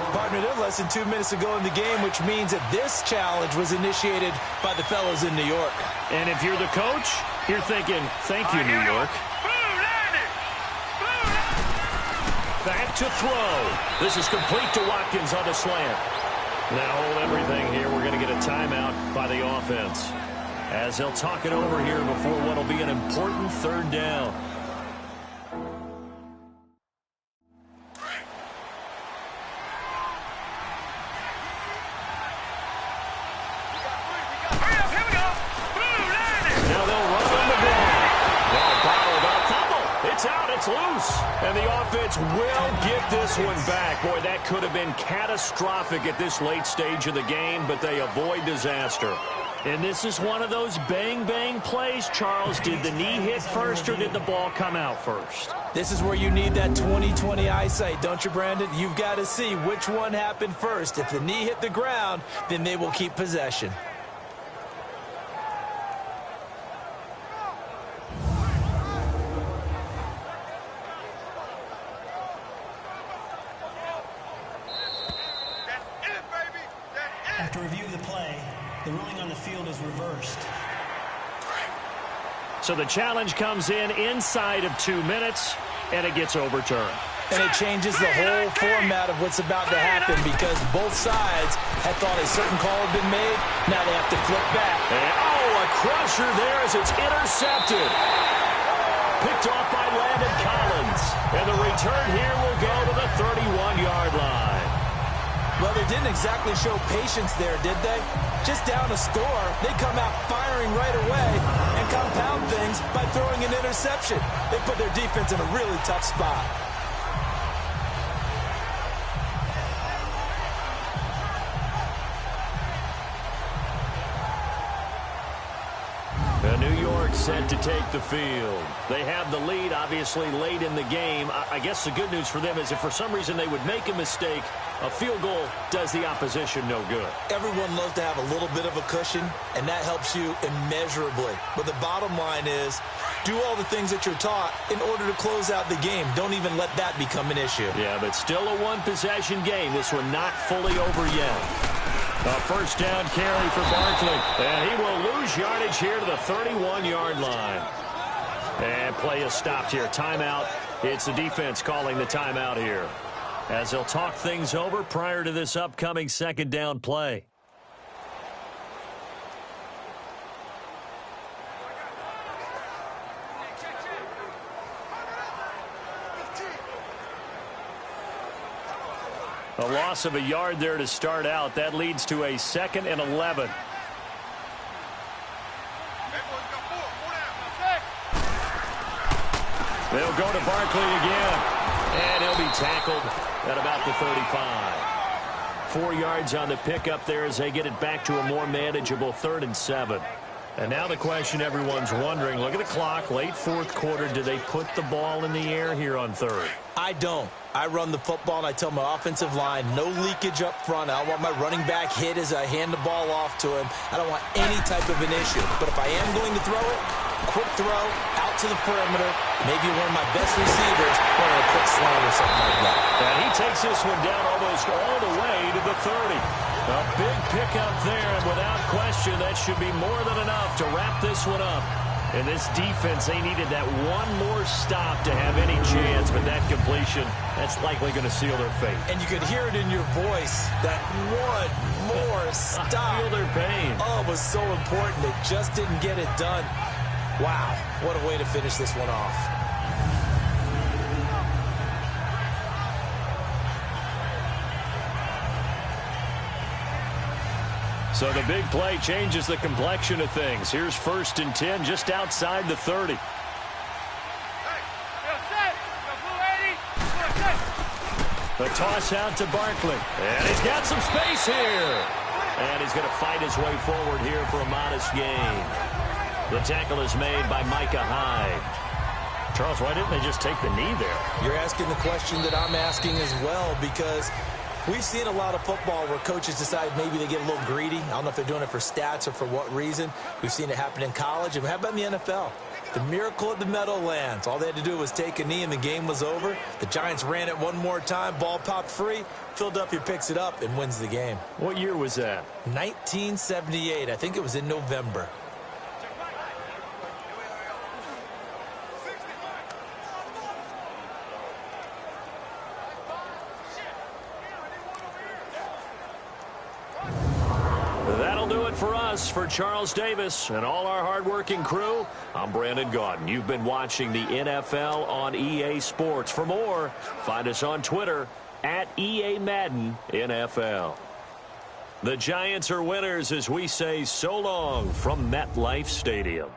C: Partner, they're less than 2 minutes to go in the game, which means that this challenge was initiated by the fellows in New York.
B: And if you're the coach, you're thinking, thank you, New York. Back to throw. This is complete to Watkins on the slant. Now hold everything here. We're going to get a timeout by the offense, as they'll talk it over here before what will be an important 3rd down. Loose, and the offense will get this one back. Boy, that could have been catastrophic at this late stage of the game, but they avoid disaster. And this is one of those bang-bang plays, Charles. Did the knee hit first, or did the ball come out first?
C: This is where you need that 20/20 eyesight, don't you, Brandon? You've got to see which one happened first. If the knee hit the ground, then they will keep possession.
E: After reviewing the play, the ruling on the field is reversed.
B: So the challenge comes in inside of 2 minutes, and it gets overturned.
C: And it changes the whole format of what's about to happen, because both sides had thought a certain call had been made. Now they have to flip back.
B: And, oh, a crusher there as it's intercepted. Picked off by Landon Collins. And the return here will go to the 31-yard line.
C: Well, they didn't exactly show patience there, did they? Just down a score, they come out firing right away and compound things by throwing an interception. They put their defense in a really tough spot.
B: The New York Network set to take the field. They have the lead, obviously, late in the game. I guess the good news for them is if for some reason they would make a mistake, a field goal does the opposition no good.
C: Everyone loves to have a little bit of a cushion, and that helps you immeasurably. But the bottom line is, do all the things that you're taught in order to close out the game. Don't even let that become an issue.
B: Yeah, but still a one-possession game. This one not fully over yet. A first down carry for Barkley. And he will lose yardage here to the 31-yard line. And play is stopped here. Timeout. It's the defense calling the timeout here, as they'll talk things over prior to this upcoming second down play. A loss of a yard there to start out. That leads to a 2nd and 11. They'll go to Barkley again. And he'll be tackled at about the 35. 4 yards on the pickup there as they get it back to a more manageable 3rd and 7. And now the question everyone's wondering, look at the clock, late 4th quarter, do they put the ball in the air here on 3rd?
C: I don't. I run the football, and I tell my offensive line, no leakage up front. I don't want my running back hit as I hand the ball off to him. I don't want any type of an issue. But if I am going to throw it, quick throw, out to the perimeter, maybe one of my best receivers, or a quick slant or something like that.
B: And he takes this one down almost all the way to the 30. A big pickup there, and without question, that should be more than enough to wrap this one up. And this defense, they needed that one more stop to have any chance, but that completion, that's likely going to seal their fate.
C: And you could hear it in your voice, that one more stop.
B: I feel their pain.
C: Oh, it was so important. They just didn't get it done. Wow, what a way to finish this one off.
B: So the big play changes the complexion of things. Here's 1st and 10 just outside the 30. The toss out to Barkley. And he's got some space here. And he's going to fight his way forward here for a modest gain. The tackle is made by Micah Hyde. Charles, why didn't they just take the knee there?
C: You're asking the question that I'm asking as well, because we've seen a lot of football where coaches decide maybe they get a little greedy. I don't know if they're doing it for stats or for what reason. We've seen it happen in college. And how about in the NFL? The miracle of the Meadowlands. All they had to do was take a knee and the game was over. The Giants ran it one more time. Ball popped free. Philadelphia picks it up and wins the game.
B: What year was that?
C: 1978. I think it was in November.
B: For us, for Charles Davis and all our hardworking crew, I'm Brandon Gaudin. You've been watching the NFL on EA Sports. For more, find us on Twitter at EA Madden NFL. The Giants are winners as we say so long from MetLife Stadium.